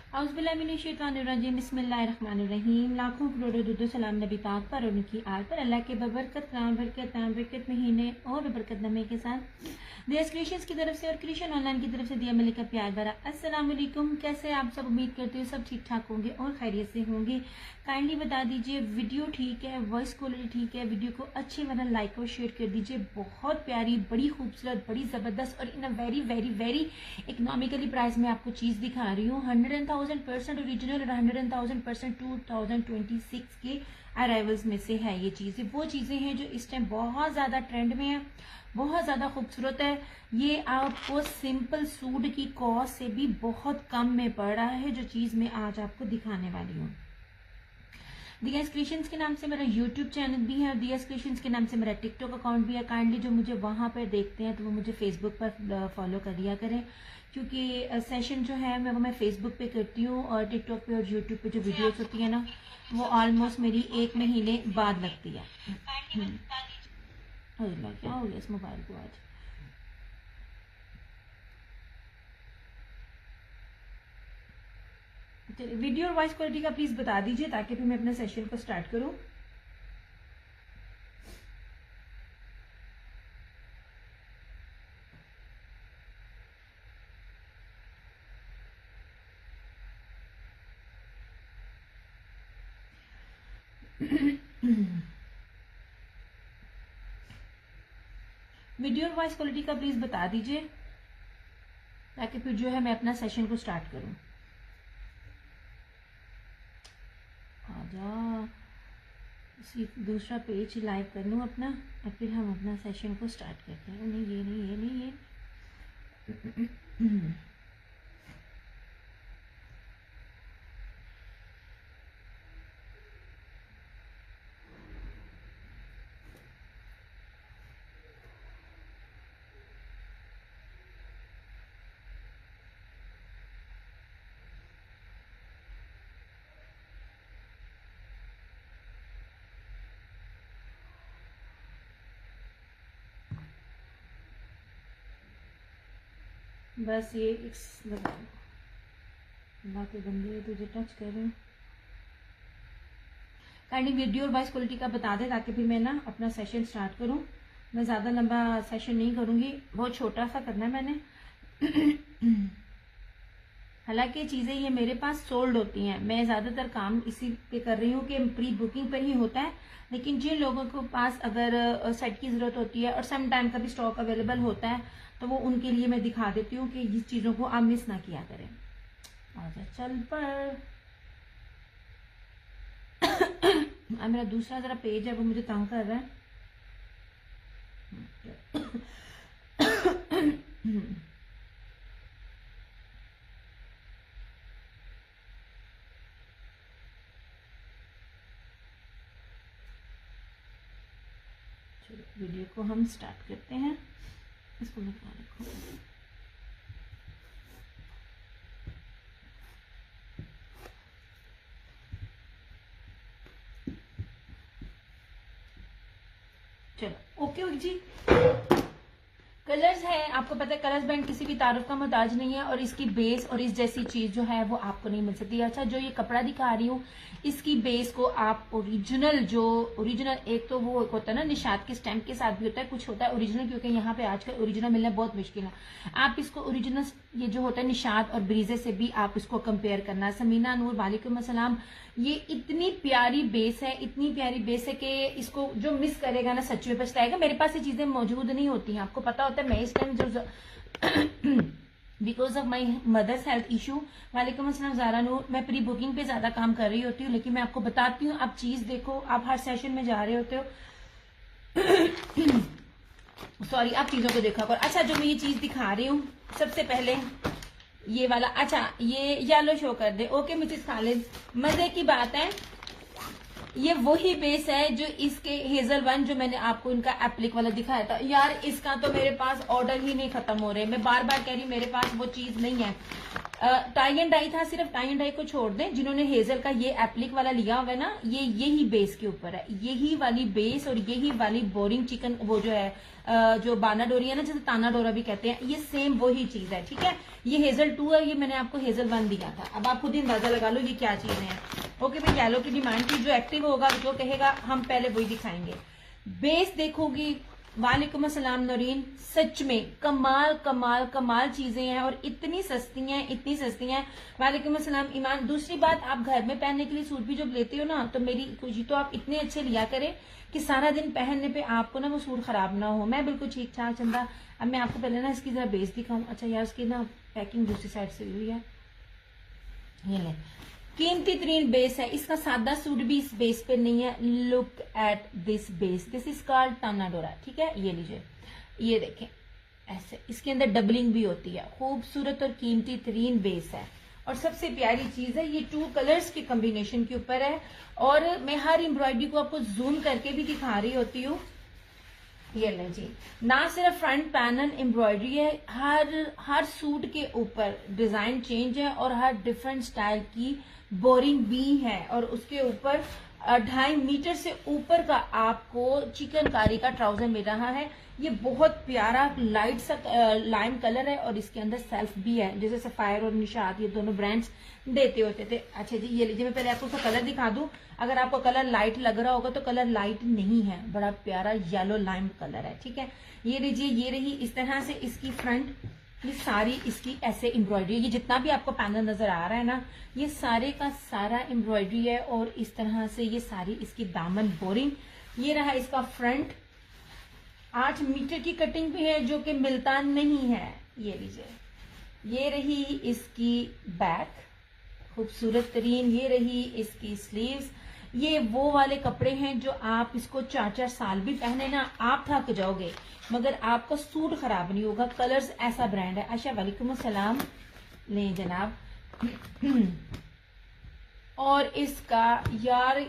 औज़ुबिल्लाहिमिनश्शैतानिर्रजीम बिस्मिल्लाहिर्रहमानिर्रहीम। लाखों करोड़ों दुरूद सलाम नबी पाक पर और उनकी आल पर, अल्लाह के बबरकत बरकत महीने और बरकत नमे के साथ दियास क्रिएशंस की तरफ से और क्रिएशन ऑनलाइन की तरफ से दिया मिले का प्यार भरा अस्सलाम वालेकुम। कैसे आप सब? उम्मीद करते हो सब ठीक ठाक होंगे और खैरियत से होंगे। काइंडली बता दीजिए वीडियो ठीक है, वॉइस क्वालिटी ठीक है, वीडियो को अच्छी तरह लाइक और शेयर कर दीजिए। बहुत प्यारी, बड़ी खूबसूरत, बड़ी ज़बरदस्त और in a very very very economically price में आपको चीज़ दिखा रही हूँ। 100,000% ओरिजिनल और 100,000% 2026 के अराइवल्स में से है। ये चीज़ें वो चीज़ें हैं जो इस टाइम बहुत ज़्यादा ट्रेंड में है, बहुत ज़्यादा खूबसूरत है। ये आपको सिंपल सूट की कॉस्ट से भी बहुत कम में पड़ रहा है, जो चीज़ मैं आज आपको दिखाने वाली हूँ। दियास क्रिएशंस के नाम से मेरा यूट्यूब चैनल भी है और दियास क्रिएशंस के नाम से मेरा टिकटॉक अकाउंट भी है। काइंडली जो मुझे वहाँ पर देखते हैं तो वो मुझे फेसबुक पर फॉलो कर लिया करें, क्योंकि सेशन जो है मैं फेसबुक पे करती हूँ और टिकटॉक पे और यूट्यूब पे जो वीडियोस होती है ना, वो ऑलमोस्ट मेरी 1 महीने बाद लगती है। अल्लाह, क्या हो गया इस मोबाइल को आज? वीडियो और वॉइस क्वालिटी का प्लीज बता दीजिए ताकि फिर मैं अपने सेशन को स्टार्ट करूं। वीडियो और वॉइस क्वालिटी का प्लीज बता दीजिए ताकि फिर जो है मैं अपना सेशन को स्टार्ट करूं। आजा, इसी दूसरा पेज लाइव कर लूं अपना और फिर हम अपना सेशन को स्टार्ट करते हैं। नहीं ये नहीं, ये नहीं, ये बस ये अल्लाह के बंदे तुझे टच कर रहे हैं। काइंडली वीडियो और वॉइस क्वालिटी का बता दें ताकि फिर मैं ना अपना सेशन स्टार्ट करूं। मैं ज़्यादा लंबा सेशन नहीं करूंगी, बहुत छोटा सा करना है मैंने। हालांकि चीज़ें ये मेरे पास सोल्ड होती हैं, मैं ज़्यादातर काम इसी पे कर रही हूँ कि प्री बुकिंग पर ही होता है। लेकिन जिन लोगों को पास अगर सेट की ज़रूरत होती है और सम टाइम का भी स्टॉक अवेलेबल होता है तो वो उनके लिए मैं दिखा देती हूँ कि इस चीज़ों को आप मिस ना किया करें। आजा चल पर मेरा दूसरा जरा पेज है वो मुझे तंग कर रहा है। चलो वीडियो को हम स्टार्ट करते हैं। इसको निकाल रखो। चलो ओके जी। कलर्स है, आपको पता है कलर्स बैंड किसी भी तारुफ का मोहताज नहीं है और इसकी बेस और इस जैसी चीज जो है वो आपको नहीं मिल सकती। अच्छा, जो ये कपड़ा दिखा रही हूँ इसकी बेस को आप ओरिजिनल एक तो वो होता है ना निशात के स्टैम्प के साथ भी होता है, कुछ होता है ओरिजिनल, क्योंकि यहाँ पे आजकल ओरिजिनल मिलना बहुत मुश्किल है। आप इसको ओरिजिनल ये जो होता है निशात और ब्रीजे से भी आप इसको कंपेयर करना। समीना नूर वालेकुम अस्सलाम। ये इतनी प्यारी बेस है, इतनी प्यारी बेस है कि इसको जो मिस करेगा ना सच में पछताएगा। मेरे पास ये चीजें मौजूद नहीं होती हैं, आपको पता होता है। मैं इस टाइम जो because of my mother's health issue, वालेकुम अस्सलाम ज़ारा नूर, मैं प्री बुकिंग पे ज्यादा काम कर रही होती हूँ। लेकिन मैं आपको बताती हूँ, आप चीज देखो, आप हर सेशन में जा रहे होते हो। सॉरी, आप चीजों को देखा करो। अच्छा, जो मैं ये चीज दिखा रही हूँ सबसे पहले ये वाला, अच्छा ये येलो शो कर दे। ओके मिसेस खालिद, मजे की बात है, ये वही बेस है जो इसके हेजल वन जो मैंने आपको इनका एप्लिक वाला दिखाया था। यार इसका तो मेरे पास ऑर्डर ही नहीं खत्म हो रहे, मैं बार बार कह रही हूँ मेरे पास वो चीज नहीं है। टाई एंड डाई था, सिर्फ टाई एंड डाई को छोड़ दें। जिन्होंने हेजल का ये एप्लिक वाला लिया हुआ है ना, ये यही बेस के ऊपर है, यही वाली बेस और यही वाली बोरिंग चिकन वो जो है जो बाना डोरी है ना, जैसे ताना डोरा भी कहते हैं, ये सेम वही चीज है। ठीक है, ये हेजल 2 है, ये मैंने आपको हेजल 1 दिया था। अब आप खुद ही अंदाजा लगा लो ये क्या चीजें हैं। ओके भाई, येलो की डिमांड थी, जो एक्टिव होगा जो कहेगा हम पहले वही दिखाएंगे। बेस देखोगी, वालेकुम अस्सलाम नौरीन, सच में कमाल कमाल कमाल चीजें हैं और इतनी सस्ती हैं, इतनी सस्ती हैं। वालेकुम अस्सलाम ईमान। दूसरी बात, आप घर में पहनने के लिए सूट भी जब लेते हो ना, तो मेरी खुशी तो आप इतने अच्छे लिया करें कि सारा दिन पहनने पे आपको ना वो सूट खराब ना हो। मैं बिल्कुल ठीक ठाक चंदा। अब मैं आपको पहले ना इसकी जरा बेस दिखाऊं। अच्छा यार, इसकी ना पैकिंग दूसरी साइड से हुई है, ये ले, कीमती तरीन बेस है। इसका सादा सूट भी इस बेस पे नहीं है। Look at this base, this is called ताना डोरा। ठीक है, ये लीजिए, ये देखें ऐसे, इसके अंदर डबलिंग भी होती है। खूबसूरत और कीमती तरीन बेस है और सबसे प्यारी चीज है ये 2 कलर्स के कॉम्बिनेशन के ऊपर है। और मैं हर एम्ब्रॉयडरी को आपको जूम करके भी दिखा रही होती हूँ। ये लें जी, ना सिर्फ फ्रंट पैनल एम्ब्रॉयडरी है, हर सूट के ऊपर डिजाइन चेंज है और हर डिफरेंट स्टाइल की बोरिंग भी है। और उसके ऊपर 2.5 मीटर से ऊपर का आपको चिकनकारी का ट्राउजर मिल रहा है। ये बहुत प्यारा लाइट सा लाइम कलर है और इसके अंदर सेल्फ भी है, जैसे सफायर और निशात ये दोनों ब्रांड्स देते होते थे। अच्छा जी, ये लीजिए, मैं पहले आपको उसका कलर दिखा दूं। अगर आपको कलर लाइट लग रहा होगा तो कलर लाइट नहीं है, बड़ा प्यारा येलो लाइम कलर है। ठीक है, ये लीजिए, ये रही इस तरह से इसकी फ्रंट, ये सारी इसकी ऐसे एम्ब्रॉयडरी, ये जितना भी आपको पैनल नजर आ रहा है ना, ये सारे का सारा एम्ब्रॉयडरी है। और इस तरह से ये सारी इसकी दामन बोरिंग। ये रहा इसका फ्रंट, 8 मीटर की कटिंग भी है जो कि मिलता नहीं है। ये लीजिए, ये रही इसकी बैक, खूबसूरत तरीन। ये रही इसकी स्लीव्स। ये वो वाले कपड़े हैं जो आप इसको 4-4 साल भी पहने ना, आप थक जाओगे मगर आपका सूट खराब नहीं होगा। कलर्स ऐसा ब्रांड है। आशा वालेकुम अस्सलाम, लें जनाब। और इसका यार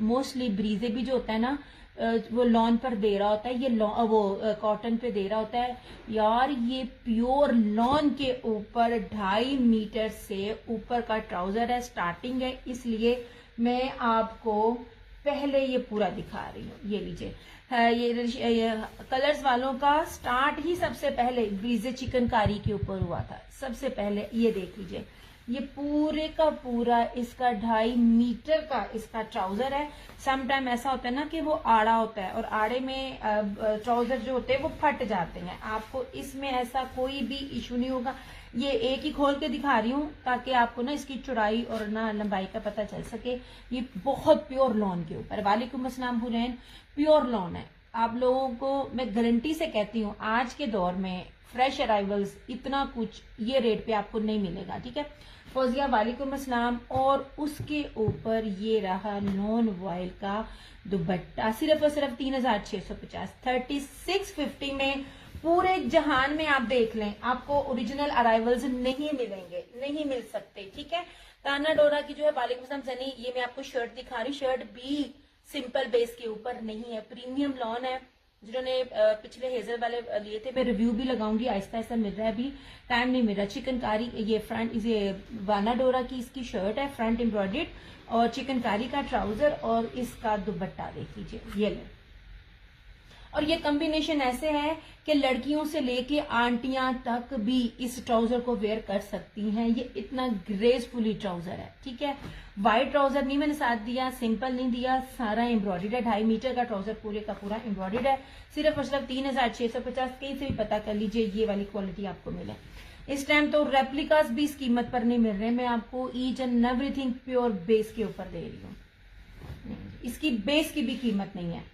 मोस्टली ब्रीजे भी जो होता है ना, वो लॉन पर दे रहा होता है, ये वो कॉटन पे दे रहा होता है। यार ये प्योर लॉन के ऊपर 2.5 मीटर से ऊपर का ट्राउजर है, स्टार्टिंग है, इसलिए मैं आपको पहले ये पूरा दिखा रही हूँ। ये लीजिए, ये कलर्स वालों का स्टार्ट ही सबसे पहले ब्रीजे चिकनकारी के ऊपर हुआ था सबसे पहले। ये देख लीजिए, ये पूरे का पूरा इसका 2.5 मीटर का इसका ट्राउजर है। सम टाइम ऐसा होता है ना कि वो आड़ा होता है और आड़े में ट्राउजर जो होते हैं वो फट जाते हैं। आपको इसमें ऐसा कोई भी इशू नहीं होगा। ये एक ही खोल के दिखा रही हूँ ताकि आपको ना इसकी चौड़ाई और ना लंबाई का पता चल सके। ये बहुत प्योर लॉन के ऊपर। वालेकुम अस्सलाम हुरैन, प्योर लॉन है। आप लोगों को मैं गारंटी से कहती हूँ आज के दौर में फ्रेश अराइवल्स इतना कुछ ये रेट पे आपको नहीं मिलेगा। ठीक है, फौजिया वालेकुम अस्सलाम। और उसके ऊपर ये रहा नॉन वॉयल का दुपट्टा, सिर्फ और सिर्फ 3650, 3650 में। पूरे जहान में आप देख लें, आपको ओरिजिनल अराइवल्स नहीं मिलेंगे, नहीं मिल सकते। ठीक है, ताना डोरा की जो है, वालेकुम अस्सलाम सनी, ये मैं आपको शर्ट दिखा रही। शर्ट भी सिंपल बेस के ऊपर नहीं है, प्रीमियम लॉन है। जिन्होंने पिछले हेजल वाले लिए थे, मैं रिव्यू भी लगाऊंगी, आहिस्ता आहिस्ता मिल रहा है, अभी टाइम नहीं मिल रहा। चिकनकारी, ये फ्रंट, ये वाना डोरा की इसकी शर्ट है, फ्रंट एम्ब्रॉयडर्ड, और चिकनकारी का ट्राउजर और इसका दुपट्टा देख लीजिए, ये ले। और ये कॉम्बिनेशन ऐसे है कि लड़कियों से लेके आंटियां तक भी इस ट्राउजर को वेयर कर सकती हैं। ये इतना ग्रेसफुली ट्राउजर है। ठीक है, वाइट ट्राउजर नहीं मैंने साथ दिया, सिंपल नहीं दिया, सारा एम्ब्रॉयडर्ड है। 2.5 मीटर का ट्राउजर पूरे का पूरा एम्ब्रॉयडर्ड है। सिर्फ और सिर्फ 3650, कहीं से भी पता कर लीजिए ये वाली क्वालिटी आपको मिले। इस टाइम तो रेप्लिकास भी इस कीमत पर नहीं मिल रहे, मैं आपको each and everything pure base के ऊपर दे रही हूँ। इसकी बेस की भी कीमत नहीं है।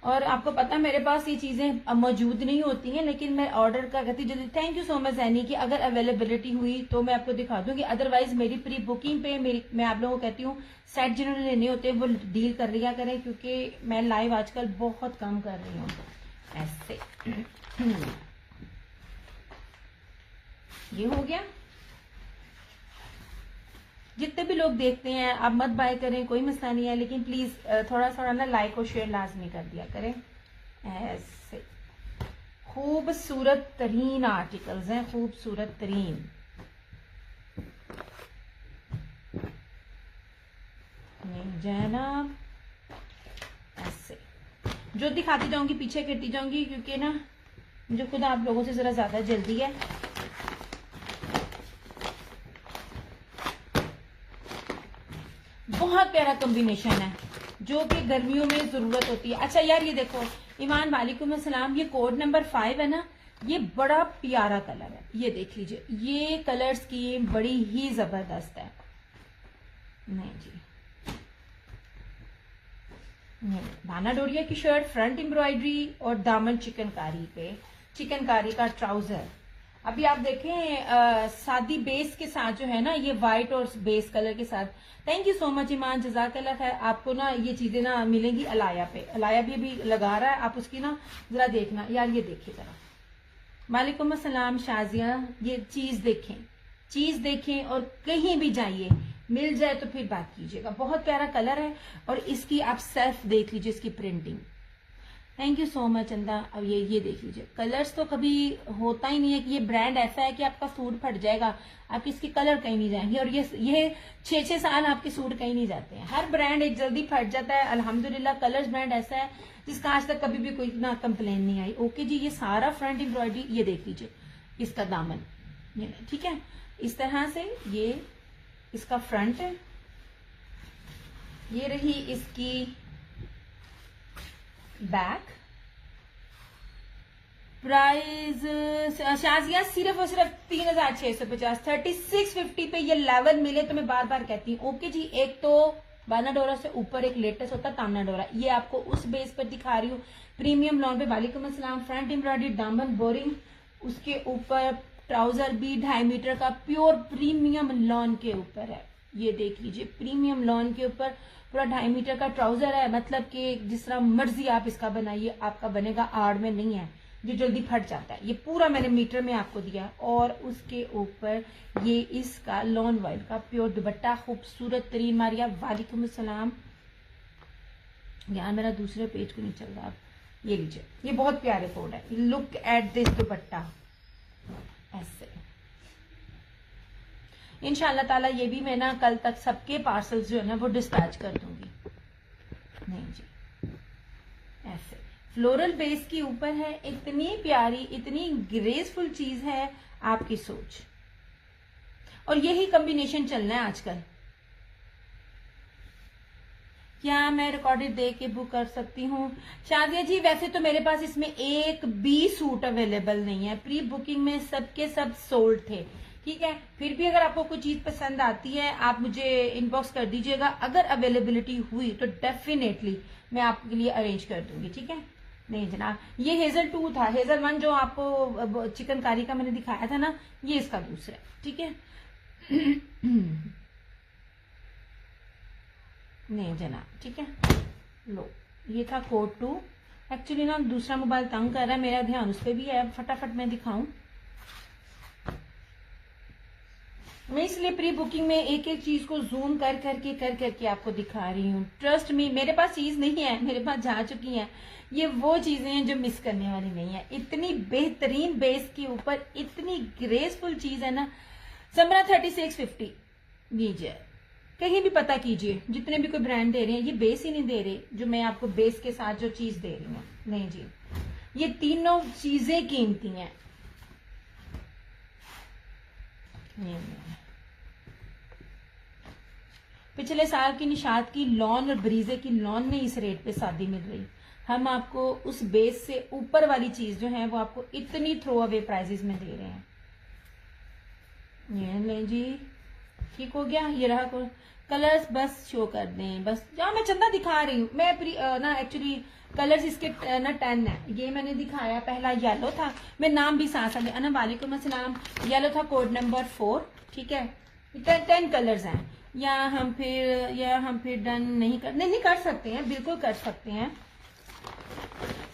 और आपको पता मेरे पास ये चीजें मौजूद नहीं होती हैं, लेकिन मैं ऑर्डर का करती जल्दी। थैंक यू सो मच जैनी कि अगर अवेलेबिलिटी हुई तो मैं आपको दिखा दूंगी, अदरवाइज मेरी प्री बुकिंग पे मैं आप लोगों को कहती हूँ सेट जिन्होंने लेने होते हैं वो डील कर लिया करें, क्योंकि मैं लाइव आजकल बहुत कम कर रही हूँ। ऐसे ये हो गया। जितने भी लोग देखते हैं, आप मत बाय करें, कोई मसला नहीं है, लेकिन प्लीज थोड़ा थोड़ा ना लाइक और शेयर लाजमी कर दिया करें। ऐसे खूबसूरत तरीन आर्टिकल्स हैं, खूबसूरत तरीन। जनाब ऐसे जो दिखाती जाऊंगी पीछे करती जाऊंगी, क्योंकि ना मुझे खुद आप लोगों से जरा ज्यादा जल्दी है। बहुत प्यारा कॉम्बिनेशन है जो कि गर्मियों में जरूरत होती है। अच्छा यार ये देखो ईमान वालेकुम अस्सलाम, ये कोड नंबर 5 है ना, ये बड़ा प्यारा कलर है, ये देख लीजिए, ये कलर स्कीम बड़ी ही जबरदस्त है। नहीं जी, भाना डोरिया की शर्ट, फ्रंट एम्ब्रॉयडरी और दामन चिकनकारी पे, चिकनकारी का ट्राउजर। अभी आप देखें सादी बेस के साथ जो है ना, ये व्हाइट और बेस कलर के साथ। थैंक यू सो मच ईमान, जज़ाकल्लाह खैर। आपको ना ये चीजें ना मिलेंगी अलाया पे, अलाया भी अभी लगा रहा है, आप उसकी ना जरा देखना यार। ये देखिए जरा, वालेकुम अस्सलाम शाजिया, ये चीज देखें, चीज देखें और कहीं भी जाइए, मिल जाए तो फिर बात कीजिएगा। बहुत प्यारा कलर है और इसकी आप सेल्फ देख लीजिए, इसकी printing. Thank you so much चंदा। अब ये देख लीजिए, कलर्स तो कभी होता ही नहीं है कि ये ब्रांड ऐसा है कि आपका सूट फट जाएगा, आपकी इसकी कलर कहीं नहीं जाएंगे। और ये 6-6 साल आपके सूट कहीं नहीं जाते हैं। हर ब्रांड एक जल्दी फट जाता है, अल्हम्दुलिल्लाह कलर्स ब्रांड ऐसा है जिसका आज तक कभी भी कोई ना कंप्लेन नहीं आई। ओके जी, ये सारा फ्रंट एम्ब्रॉयडरी, ये देख लीजिए इसका दामन, ये ठीक है, इस तरह से ये इसका फ्रंट है, ये रही इसकी बैक। प्राइस शाजिया सिर्फ और सिर्फ 3650, 3650 पे ये लेवल मिले तो मैं बार बार कहती हूँ। ओके जी, एक तो बाना डोरा से ऊपर एक लेटेस्ट होता है तामना डोरा, ये आपको उस बेस पर दिखा रही हूँ, प्रीमियम लॉन पे। वालेकुम अस्सलाम। फ्रंट एम्ब्रॉयडरी दामन बोरिंग, उसके ऊपर ट्राउजर भी 2.5 मीटर का प्योर प्रीमियम लॉन के ऊपर है। ये देख लीजिए, प्रीमियम लॉन के ऊपर पूरा 2.5 मीटर का ट्राउजर है, मतलब कि जिस तरह मर्जी आप इसका बनाइए आपका बनेगा, आड़ में नहीं है जो जल्दी फट जाता है। ये पूरा मैंने मीटर में आपको दिया। और उसके ऊपर ये इसका लॉन वाइट का प्योर दुपट्टा, खूबसूरत तरीन। मारिया वालेकुम अस्सलाम। यार मेरा दूसरे पेज को नहीं चल रहा। ये लीजिए, ये बहुत प्यारे कोड है। लुक एट दिस दुपट्टा, ऐसे इंशाल्लाह ताला ये भी मैं ना कल तक सबके पार्सल्स जो है ना वो डिस्पैच कर दूंगी। नहीं जी, ऐसे फ्लोरल बेस के ऊपर है, इतनी प्यारी इतनी ग्रेसफुल चीज है, आपकी सोच। और यही कॉम्बिनेशन चलना है आजकल। क्या मैं रिकॉर्डेड दे के बुक कर सकती हूँ? शादिया जी वैसे तो मेरे पास इसमें एक भी सूट अवेलेबल नहीं है, प्री बुकिंग में सबके सब सोल्ड थे, ठीक है। फिर भी अगर आपको कोई चीज पसंद आती है आप मुझे इनबॉक्स कर दीजिएगा, अगर अवेलेबिलिटी हुई तो डेफिनेटली मैं आपके लिए अरेंज कर दूंगी, ठीक है। नहीं जनाब, ये हेजल 2 था, हेजल 1 जो आपको चिकनकारी का मैंने दिखाया था ना, ये इसका दूसरा है, ठीक है। नहीं जनाब, ठीक है। लो, ये था कोड 2। एक्चुअली ना दूसरा मोबाइल तंग कर रहा है, मेरा ध्यान उस पर भी है, फटाफट मैं दिखाऊं। मैं इसलिए प्री बुकिंग में एक एक चीज को जूम कर करके आपको दिखा रही हूँ। ट्रस्ट मी, मेरे पास चीज नहीं है, मेरे पास जा चुकी है। ये वो चीजें हैं जो मिस करने वाली नहीं है। इतनी बेहतरीन बेस के ऊपर इतनी ग्रेसफुल चीज है ना। समरा 3650 लीजिए, कहीं भी पता कीजिए, जितने भी कोई ब्रांड दे रहे हैं ये बेस ही नहीं दे रहे जो मैं आपको बेस के साथ जो चीज दे रही हूँ। नहीं जी, ये तीनों चीजें कीमती हैं। पिछले साल की निशात की लॉन और ब्रीजे की लॉन में इस रेट पे शादी मिल रही, हम आपको उस बेस से ऊपर वाली चीज जो है वो आपको इतनी थ्रो अवे प्राइजेस में दे रहे हैं। ये ले जी, ठीक हो गया। ये रहा कलर्स, बस शो कर दें, बस जहाँ मैं चंदा दिखा रही हूँ मैं ना एक्चुअली कलर्स इसके ना 10 है। ये मैंने दिखाया, पहला येलो था, मैं नाम भी साथ साथ अना वालेकुम अस्सलाम। येलो था कोड नंबर 4, ठीक है। 10 कलर्स हैं। या हम फिर डन नहीं कर सकते हैं, बिल्कुल कर सकते हैं।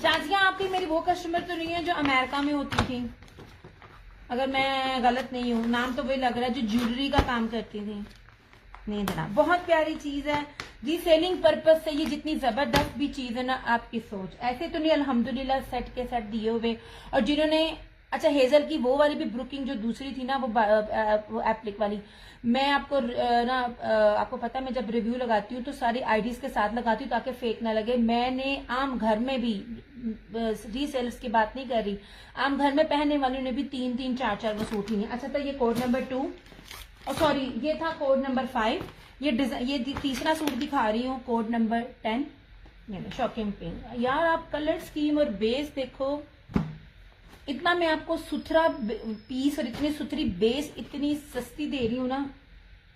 शाजिया आपकी मेरी वो कस्टमर तो नहीं है जो अमेरिका में होती थी, अगर मैं गलत नहीं हूँ, नाम तो वही लग रहा है, जो ज्वेलरी का काम करती थी। नहीं देना, बहुत प्यारी चीज है जी। सेलिंग पर्पज से ये जितनी जबरदस्त भी चीज है ना, आपकी सोच ऐसे तो नहीं, अल्हम्दुलिल्लाह सेट के सेट दिए हुए। और जिन्होंने अच्छा हेजल की वो वाली भी ब्रुकिंग जो दूसरी थी ना, वो एप्लिक वाली, मैं आपको ना आपको पता है मैं जब रिव्यू लगाती हूँ तो सारी आईडीज के साथ लगाती हूँ ताकि फेक ना लगे। मैंने आम घर में भी, रीसेलर्स की बात नहीं कर रही, आम घर में पहनने वालों ने भी 3-3 4-4 वो सूट ही नहीं। अच्छा, तो ये कोड नंबर 2 और सॉरी ये था कोड नंबर 5। ये तीसरा सूट दिखा रही हूँ, कोड नंबर 10। ये शॉकिंग पिंक। यार आप कलर स्कीम और बेस देखो, इतना मैं आपको सुथरा पीस और इतनी सुथरी बेस इतनी सस्ती दे रही हूँ ना।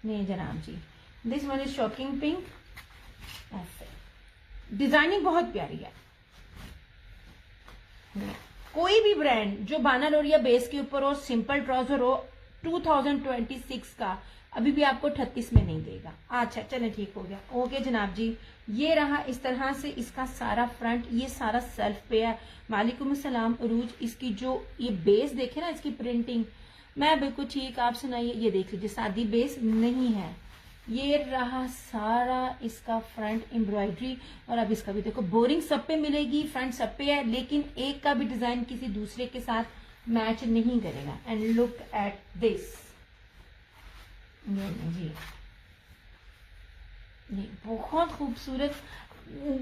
नहीं जनाब जी, this one is shocking pink. ऐसे डिजाइनिंग बहुत प्यारी है। कोई भी ब्रांड जो बाना लोरिया बेस के ऊपर हो, सिंपल ट्राउजर हो, 2026 का अभी भी आपको 38 में नहीं देगा। अच्छा चले ठीक हो गया, ओके जनाब जी। ये रहा इस तरह से इसका सारा फ्रंट, ये सारा सेल्फ पे है। वालेकुम अस्सलाम उरूज। इसकी जो ये बेस देखे ना, इसकी प्रिंटिंग, मैं बिल्कुल ठीक, आप सुनाइए। ये देख लीजिए, सादी बेस नहीं है। ये रहा सारा इसका फ्रंट एम्ब्रॉयडरी। और अब इसका भी देखो, बोरिंग सब पे मिलेगी, फ्रंट सब पे है, लेकिन एक का भी डिजाइन किसी दूसरे के साथ मैच नहीं करेगा। एंड लुक एट दिस, जी नहीं बहुत खूबसूरत।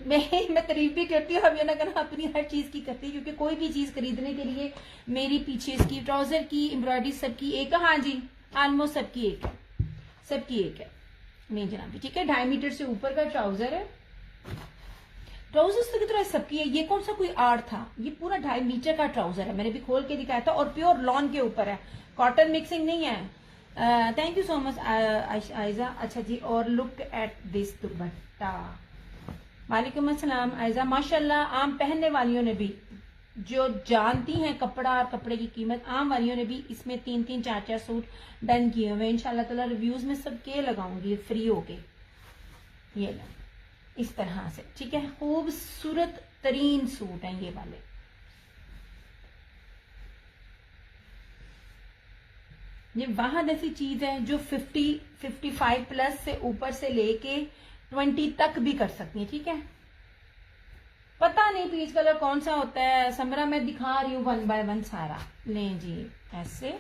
मैं तारीफ भी करती हूँ, अब ये ना करना अपनी हर चीज की करती, क्योंकि कोई भी चीज खरीदने के लिए मेरी पीछे इसकी ट्राउजर की एम्ब्रॉयडरी सबकी एक है। हाँ जी, ऑलमोस्ट सबकी एक है, सबकी एक है। नहीं जनाब ठीक है, 2.5 मीटर से ऊपर का ट्राउजर है। ट्राउजर की तरह सबकी है। ये कौन सा कोई आर्ट था, ये पूरा 2.5 मीटर का ट्राउजर है, मैंने भी खोल के दिखाया था। और प्योर लॉन के ऊपर है, कॉटन मिक्सिंग नहीं है। Thank you so much Aiza. अच्छा जी, और लुक एट दिस दुपट्टा। वालेकुम अस्सलाम आयजा। माशाल्लाह, आम पहनने वालियों ने भी, जो जानती हैं कपड़ा और कपड़े की कीमत, आम वालियों ने भी इसमें 3-3 4-4 सूट डन किए हुए। इंशाल्लाह ताला रिव्यूज में सब के लगाऊंगी फ्री होके। ये लो इस तरह से, ठीक है, खूबसूरत तरीन सूट हैं ये वाले। ये वाहद ऐसी चीज है जो 50-55 प्लस से ऊपर से लेके 20 तक भी कर सकती है। ठीक है, पता नहीं पीच कलर कौन सा होता है, समरा मैं दिखा रही हूँ 1 बाय 1 सारा। ले जी ऐसे,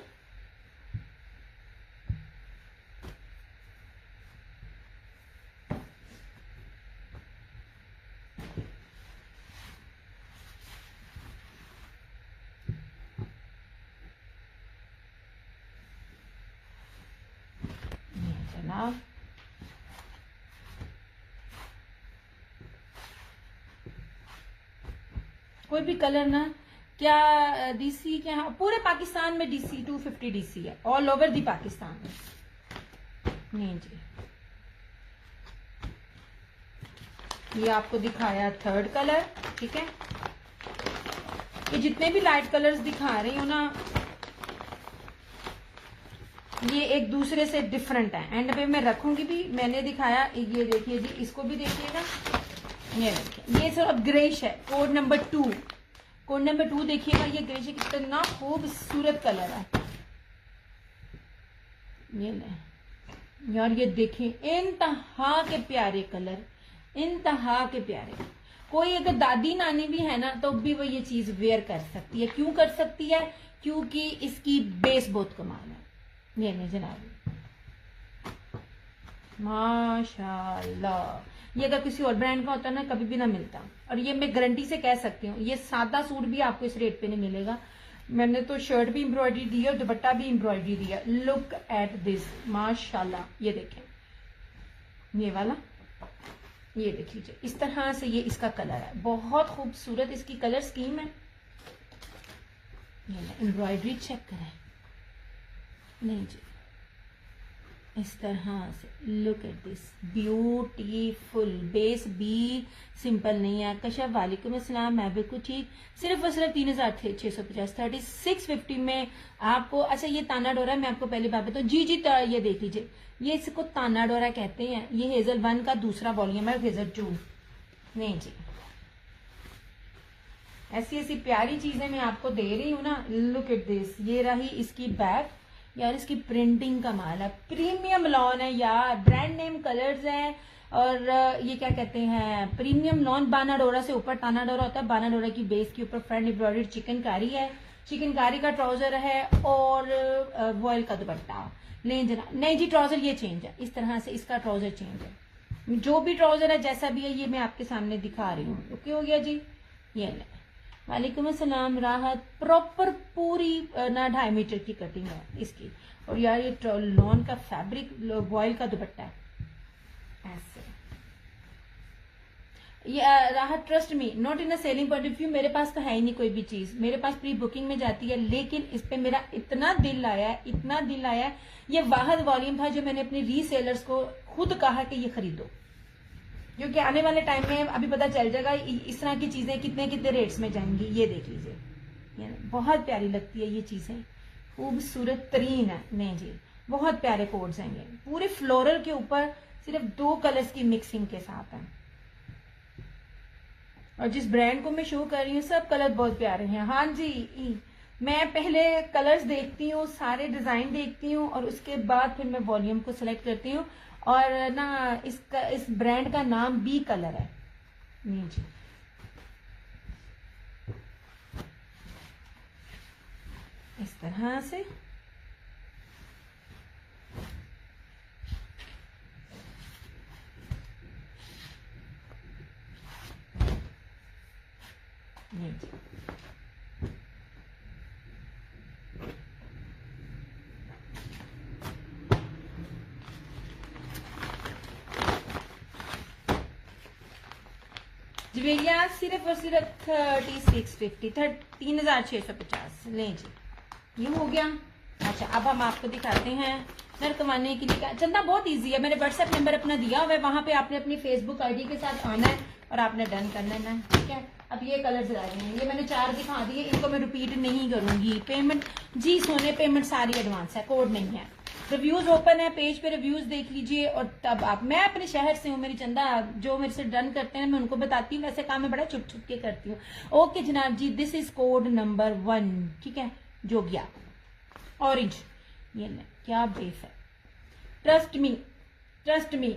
जनाब कोई भी कलर ना, क्या डीसी क्या, पूरे पाकिस्तान में डीसी 250 डीसी है, ऑल ओवर दी पाकिस्तान में। नहीं जी, ये आपको दिखाया 3rd कलर। ठीक है, ये जितने भी लाइट कलर्स दिखा रही हूँ ना, ये एक दूसरे से डिफरेंट है। एंड पे मैं रखूंगी भी, मैंने दिखाया, ये देखिए जी, इसको भी देखिएगा। ये देखिए, ये सिर्फ ग्रेश है, कोड नंबर 2। कोड नंबर 2 देखिएगा, ये ग्रेश कितना खूबसूरत कलर है। ये ले यार, ये देखें, इंतहा के प्यारे कलर, इंतहा के प्यारे। कोई अगर दादी नानी भी है ना, तो भी वो ये चीज वेयर कर सकती है। क्यों कर सकती है? क्योंकि इसकी बेस बहुत कमाल है। ये नहीं जनाब, माशाल्लाह, ये अगर किसी और ब्रांड का होता ना, कभी भी ना मिलता। और ये मैं गारंटी से कह सकती हूँ, ये सादा सूट भी आपको इस रेट पे नहीं मिलेगा। मैंने तो शर्ट भी एम्ब्रॉयडरी दी है और दुपट्टा भी एम्ब्रॉयडरी दी है। लुक एट दिस, माशाल्लाह। ये देखें, ये वाला, ये देख लीजिए, इस तरह से ये इसका कलर है, बहुत खूबसूरत इसकी कलर स्कीम है। ये एम्ब्रॉयडरी चेक करें। नहीं जी, इस तरह से look at this, beautiful. Base भी सिंपल नहीं है। कशफ वालेकुम अस्सलाम, मैं बिल्कुल ठीक। सिर्फ और सिर्फ 3650, 3650 में आपको। अच्छा, ये ताना डोरा, मैं आपको पहले बात बताऊँ जी। ये देख लीजिए, ये इसको ताना डोरा कहते हैं। ये हेजल 1 का दूसरा वॉल्यूम है, हेजल 2 नहीं जी। ऐसी ऐसी प्यारी चीजें मैं आपको दे रही हूँ ना। लुक एट दिस, ये रही इसकी बैक, यार इसकी प्रिंटिंग कमाल है, प्रीमियम लॉन है यार, ब्रांड नेम कलर्स है। और ये क्या कहते हैं, प्रीमियम लॉन बानाडोरा से ऊपर तानाडोरा होता है, बानाडोरा की बेस के ऊपर फ्रंट एम्ब्रॉयडर्ड चिकनकारी है, चिकनकारी का ट्राउजर है और वॉयल का दुपट्टा। लें जना, नहीं जी ट्राउजर ये चेंज है, इस तरह से इसका ट्राउजर चेंज है। जो भी ट्राउजर है जैसा भी है ये मैं आपके सामने दिखा रही हूँ। ओके हो गया जी। ये ले, वालेकुम अस्सलाम राहत, प्रॉपर पूरी ना 2.5 मीटर की कटिंग है इसकी। और यार ये लॉन का फैब्रिक वॉयल का दुपट्टा है ऐसे। ये राहत trust me not in a selling point of view, मेरे पास तो है ही नहीं कोई भी चीज, मेरे पास प्री बुकिंग में जाती है, लेकिन इस पे मेरा इतना दिल आया है, इतना दिल आया है। ये वाहद वॉल्यूम था जो मैंने अपने रीसेलर्स को खुद कहा कि ये खरीदो, जो कि आने वाले टाइम में अभी पता चल जाएगा इस तरह की चीजें कितने कितने रेट्स में जाएंगी। ये देख लीजिए, ये बहुत प्यारी लगती है ये चीजें, खूबसूरत तरीन है। नहीं जी बहुत प्यारे कोड्स हैं ये, पूरे फ्लोरल के ऊपर सिर्फ 2 कलर्स की मिक्सिंग के साथ है। और जिस ब्रांड को मैं शो कर रही हूँ सब कलर बहुत प्यारे हैं। हाँ जी, मैं पहले कलर्स देखती हूँ, सारे डिजाइन देखती हूँ और उसके बाद फिर मैं वॉल्यूम को सिलेक्ट करती हूँ। और ना इस ब्रांड का नाम बी कलर है। नहीं जी इस तरह से नहीं जी जी भैया सिर्फ और सिर्फ 3650 3650 लें जी, ये हो गया। अच्छा अब हम आपको दिखाते हैं नर कमाने के लिए। चंदा बहुत इजी है, मैंने व्हाट्सएप नंबर अपना दिया हुआ है, वहां पे आपने अपनी फेसबुक आईडी के साथ आना है और आपने डन कर लेना है, ठीक है। अब ये कलर्स रह गए हैं, ये मैंने 4 दिखा दिए, इनको मैं रिपीट नहीं करूंगी। पेमेंट जी सोने पेमेंट सारी एडवांस है, कोड नहीं है। रिव्यूज ओपन है, पेज पे रिव्यूज देख लीजिए और तब आप, मैं अपने शहर से हूँ, मेरी चंदा जो मेरे से डन करते हैं मैं उनको बताती हूँ, वैसे काम मैं बड़ा छुप छुप के करती हूँ। ओके जनाब जी, दिस इज कोड नंबर 1, ठीक है, जो गया ऑरेंज। ये क्या बेस है, ट्रस्ट मी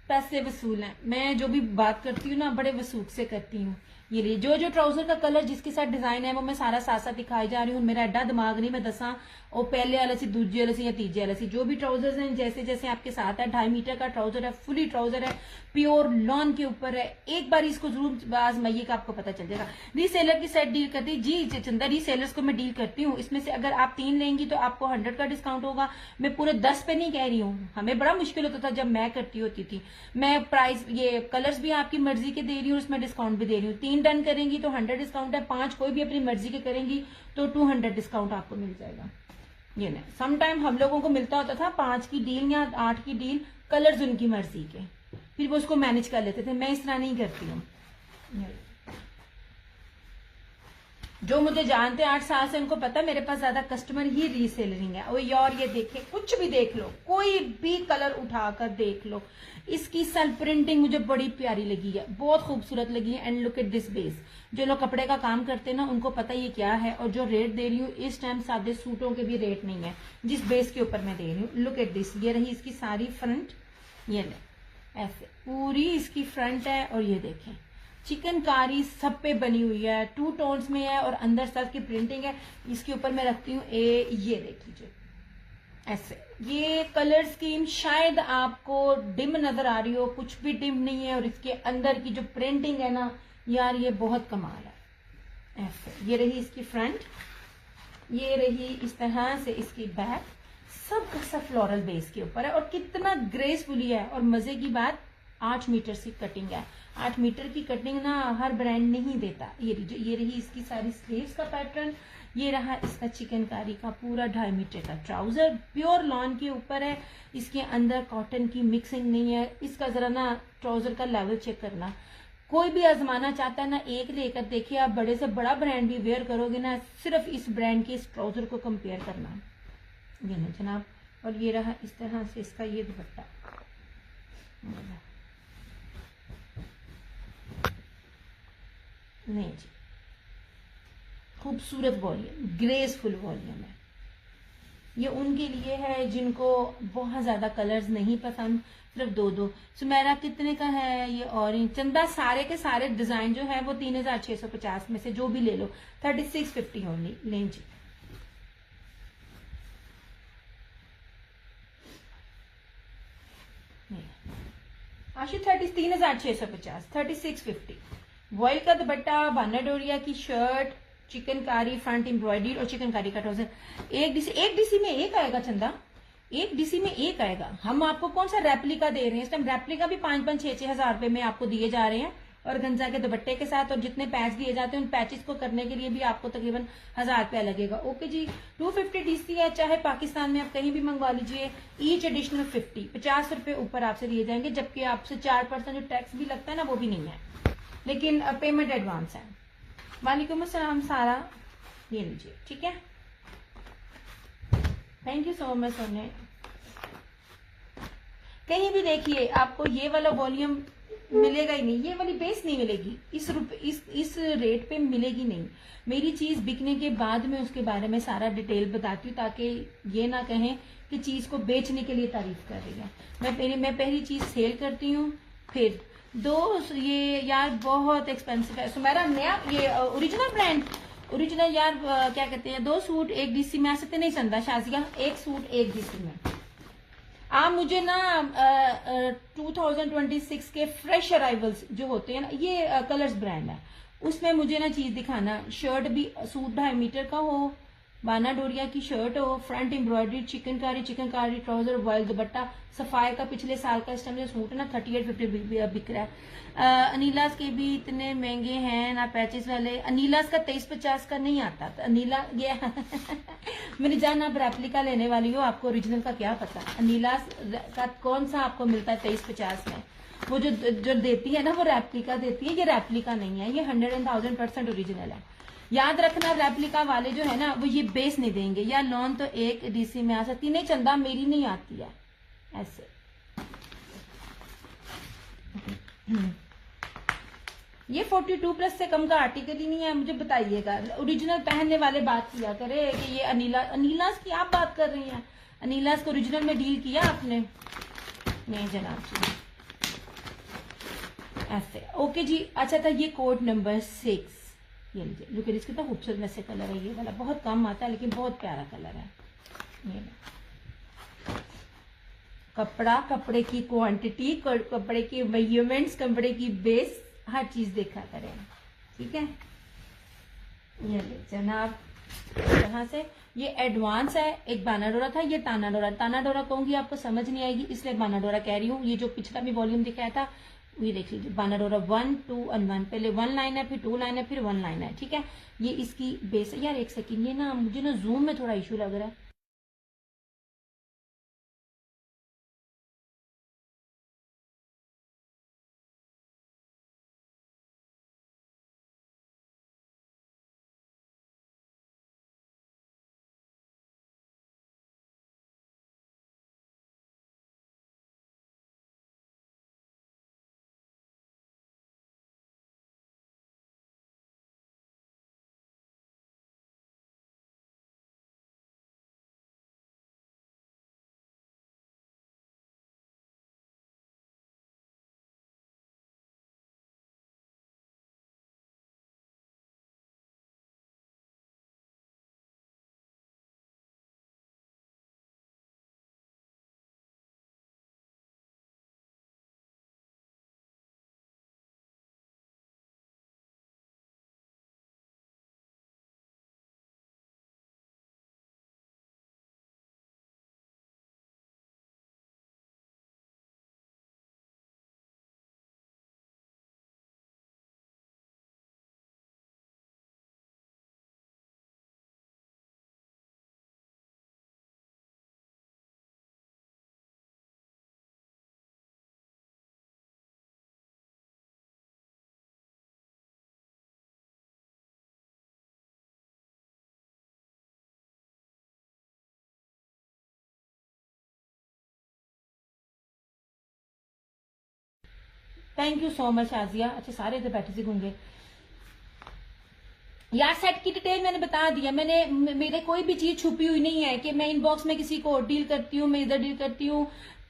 पैसे वसूल हैं, मैं जो भी बात करती हूँ ना बड़े वसूख से करती हूँ। ये लिए जो ट्राउजर का कलर जिसके साथ डिजाइन है वो मैं सारा साथ साथ दिखाई जा रही हूँ, मेरा एडा दिमाग नहीं मैं दसा और पहले वाला सी दूसरे वाले सी या तीजे वाले सी। जो भी ट्राउजर्स हैं जैसे जैसे आपके साथ है, 2.5 मीटर का ट्राउजर है, फुली ट्राउजर है, प्योर लॉन के ऊपर है। एक बार इसको जरूर आजमाइए का आपको पता चल जाएगा। रीसेलर की साइड डील करती जी चंदा, रीसेलर्स को मैं डील करती हूँ, इसमें से अगर आप 3 लेंगी तो आपको 100 का डिस्काउंट होगा। मैं पूरे 10 पे नहीं कह रही हूँ, हमें बड़ा मुश्किल होता था जब मैं करती होती थी। मैं प्राइस ये कलर्स भी आपकी मर्जी के दे रही हूँ, उसमें डिस्काउंट भी दे रही हूँ। 3 डन करेंगी तो 100 डिस्काउंट है, 5 कोई भी अपनी मर्जी के करेंगी तो 200 डिस्काउंट आपको मिल जाएगा। ये नहीं, सम टाइम हम लोगों को मिलता होता था 5 की डील या 8 की डील, कलर्स उनकी मर्जी के, फिर वो उसको मैनेज कर लेते थे। मैं इस तरह नहीं करती हूँ। जो मुझे जानते हैं 8 साल से, उनको पता है मेरे पास ज्यादा कस्टमर ही रीसेलरिंग है। और यार ये देखिए, कुछ भी देख लो, कोई भी कलर उठाकर देख लो, इसकी सेल्फ प्रिंटिंग मुझे बड़ी प्यारी लगी है, बहुत खूबसूरत लगी है। And look at this base, जो लोग कपड़े का काम करते हैं ना उनको पता ये क्या है। और जो रेट दे रही हूँ इस टाइम सादे सूटों के भी रेट नहीं है जिस बेस के ऊपर मैं दे रही हूँ। लुक एट दिस, ये रही इसकी सारी फ्रंट, ये ले ऐसे पूरी इसकी फ्रंट है। और ये देखें चिकनकारी सब पे बनी हुई है, 2 टोन्स में है और अंदर सब की प्रिंटिंग है। इसके ऊपर मैं रखती हूँ ये देख लीजिए ऐसे। ये कलर स्कीम शायद आपको डिम नजर आ रही हो, कुछ भी डिम नहीं है। और इसके अंदर की जो प्रिंटिंग है ना यार, ये बहुत कमाल है ऐसे। ये रही इसकी फ्रंट, ये रही इस तरह से इसकी बैक, सब का सब फ्लोरल बेस के ऊपर है और कितना ग्रेसफुली है। और मजे की बात 8 मीटर की कटिंग है। 8 मीटर की कटिंग ना हर ब्रांड नहीं देता। ये रही इसकी सारी स्लीव्स का पैटर्न, ये रहा इसका चिकनकारी का पूरा 2.5 मीटर का ट्राउजर, प्योर लॉन के ऊपर है। इसके अंदर कॉटन की मिक्सिंग नहीं है। इसका जरा ना ट्राउजर का लेवल चेक करना, कोई भी आजमाना चाहता है ना एक लेकर देखिए, आप बड़े से बड़ा ब्रांड भी वेयर करोगे ना, सिर्फ इस ब्रांड के इस ट्राउजर को कंपेयर करना। ये ना जनाब, और ये रहा इस तरह से इसका ये दुपट्टा, नहीं जी खूबसूरत वॉल्यूम, ग्रेसफुल वॉल्यूम है। ये उनके लिए है जिनको बहुत ज्यादा कलर्स नहीं पसंद, सिर्फ दो दो। सुमेरा कितने का है ये ऑरेंज? चंदा सारे के सारे डिजाइन जो है वो 3650 में से जो भी ले लो, 3650 ओनली लें जी। आशी 3650, 3650। वॉयल का दुपट्टा, बाना डोरिया की शर्ट, चिकनकारी फ्रंट एम्ब्रॉयडरी और चिकनकारी का ट्राउजर। एक डीसी में एक आएगा चंदा, एक डीसी में एक आएगा। हम आपको कौन सा रेप्लिका दे रहे हैं इस टाइम? रेप्लिका भी 5-5, 6-6 हजार रुपए में आपको दिए जा रहे हैं, और गंजा के दुपट्टे के साथ, और जितने पैच दिए जाते हैं उन पैचेस को करने के लिए भी आपको तकरीबन 1000 रुपया लगेगा। ओके जी, 250 डीसी है, चाहे पाकिस्तान में आप कहीं भी मंगवा लीजिए। ईच एडिशनल 50 रुपए ऊपर आपसे दिए जाएंगे, जबकि आपसे 4% जो टैक्स भी लगता है ना वो भी नहीं है, लेकिन पेमेंट एडवांस है। वालेकुम अस्सलाम सारा, ये लीजिए, ठीक है। थैंक यू सो मच सोने। कहीं भी देखिए आपको ये वाला वॉल्यूम मिलेगा ही नहीं, ये वाली बेस नहीं मिलेगी, इस रेट पे मिलेगी नहीं। मेरी चीज बिकने के बाद में उसके बारे में सारा डिटेल बताती हूँ, ताकि ये ना कहें कि चीज को बेचने के लिए तारीफ कर रही है। मैं पहली चीज सेल करती हूँ, फिर दो ये यार बहुत एक्सपेंसिव है सुमेरा, नया ये ओरिजिनल ब्रांड, ओरिजिनल यार क्या कहते हैं, 2 सूट एक डीसी में आ सकते नहीं चंदा शाजिया, 1 सूट 1 डीसी में। आप मुझे ना 2026 के फ्रेश अराइवल्स जो होते हैं ना, ये कलर्स ब्रांड है, उसमें मुझे ना चीज दिखाना। शर्ट भी सूट 2.5 मीटर का हो, बाना डोरिया की शर्ट हो, front embroidery, chikankari trouser, vial दुपट्टा, सफायर का पिछले साल का इस टाइम जो सूट है ना 3850 बिक रहा है। अनीलास के भी इतने महंगे हैं ना पैचेस वाले। अनीलास का 2350 का नहीं आता, तो अनीला ये मेरी जान आप रेप्लिका लेने वाली हो, आपको ओरिजिनल का क्या पता। अनीलास का कौन सा आपको मिलता है 2350 में? वो जो देती है ना वो रेप्लिका देती है, ये रेप्लिका नहीं है, ये 100,000% ओरिजिनल है। याद रखना रेप्लिका वाले जो है ना वो ये बेस नहीं देंगे। या लोन तो एक डीसी में आ सकती, नहीं चंदा मेरी नहीं आती है ऐसे। ये 42+ से कम का आर्टिकल ही नहीं है, मुझे बताइएगा। ओरिजिनल पहनने वाले बात किया करे कि ये अनीलास की आप बात कर रही हैं, अनीलास को ओरिजिनल में डील किया आपने? नहीं जनाब जी, ऐसे। ओके जी, अच्छा था ये कोड नंबर 6, ये लीजिए। लुक एट, कितना खूबसूरत में से कलर है, ये वाला बहुत कम आता है लेकिन बहुत प्यारा कलर है। ये कपड़ा, कपड़े की क्वांटिटी, कपड़े की मेजरमेंट्स, कपड़े की बेस, हर चीज देखा करें, ठीक है। ये ले जनाब, यहाँ से ये एडवांस है। एक बानाडोरा था, ये तानाडोरा। तानाडोरा कहूंगी आपको समझ नहीं आएगी, इसलिए बानाडोरा कह रही हूँ। ये जो पिछला भी वॉल्यूम दिखाया था ये देख लीजिए, बानाडोरा 1, 2 और 1। पहले 1 लाइन है, फिर 2 लाइन है, फिर 1 लाइन है, ठीक है। ये इसकी बेस है। यार एक सेकंड, ये ना मुझे ना जूम में थोड़ा इशू लग रहा है। Thank you so much Aziya. अच्छा सारे इधर बैठे से होंगे। यार सेट की डिटेल मैंने बता दिया, मैंने मेरे कोई भी चीज छुपी हुई नहीं है कि मैं इनबॉक्स में किसी को डील करती हूँ, मैं इधर डील करती हूँ।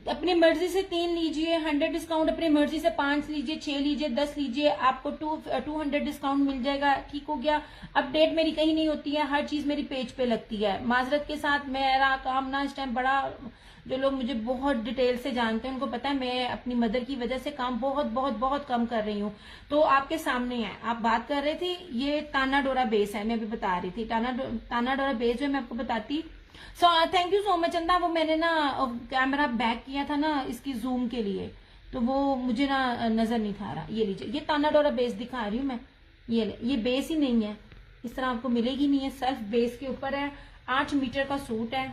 अपनी मर्जी से 3 लीजिए, 100 डिस्काउंट, अपनी मर्जी से 5 लीजिए, 6 लीजिए, 10 लीजिए, आपको 200 डिस्काउंट मिल जाएगा। ठीक हो गया। अपडेट मेरी कहीं नहीं होती है, हर चीज मेरी पेज पे लगती है। माजरत के साथ मेरा काम ना इस टाइम बड़ा, जो लोग मुझे बहुत डिटेल से जानते हैं उनको पता है मैं अपनी मदर की वजह से काम बहुत बहुत बहुत कम कर रही हूँ। तो आपके सामने है, आप बात कर रहे थे, ये ताना डोरा बेस है, मैं अभी बता रही थी। ताना डोरा बेस जो मैं आपको बताती। So thank you so much चंदा। वो मैंने ना कैमरा बैक किया था ना इसकी जूम के लिए, तो वो मुझे ना नजर नहीं था रहा। ये लीजिए, ये ताना डोरा बेस दिखा रही हूँ मैं। ये बेस ही नहीं है, इस तरह आपको मिलेगी नहीं है, सेल्फ बेस के ऊपर है। 8 मीटर का सूट है,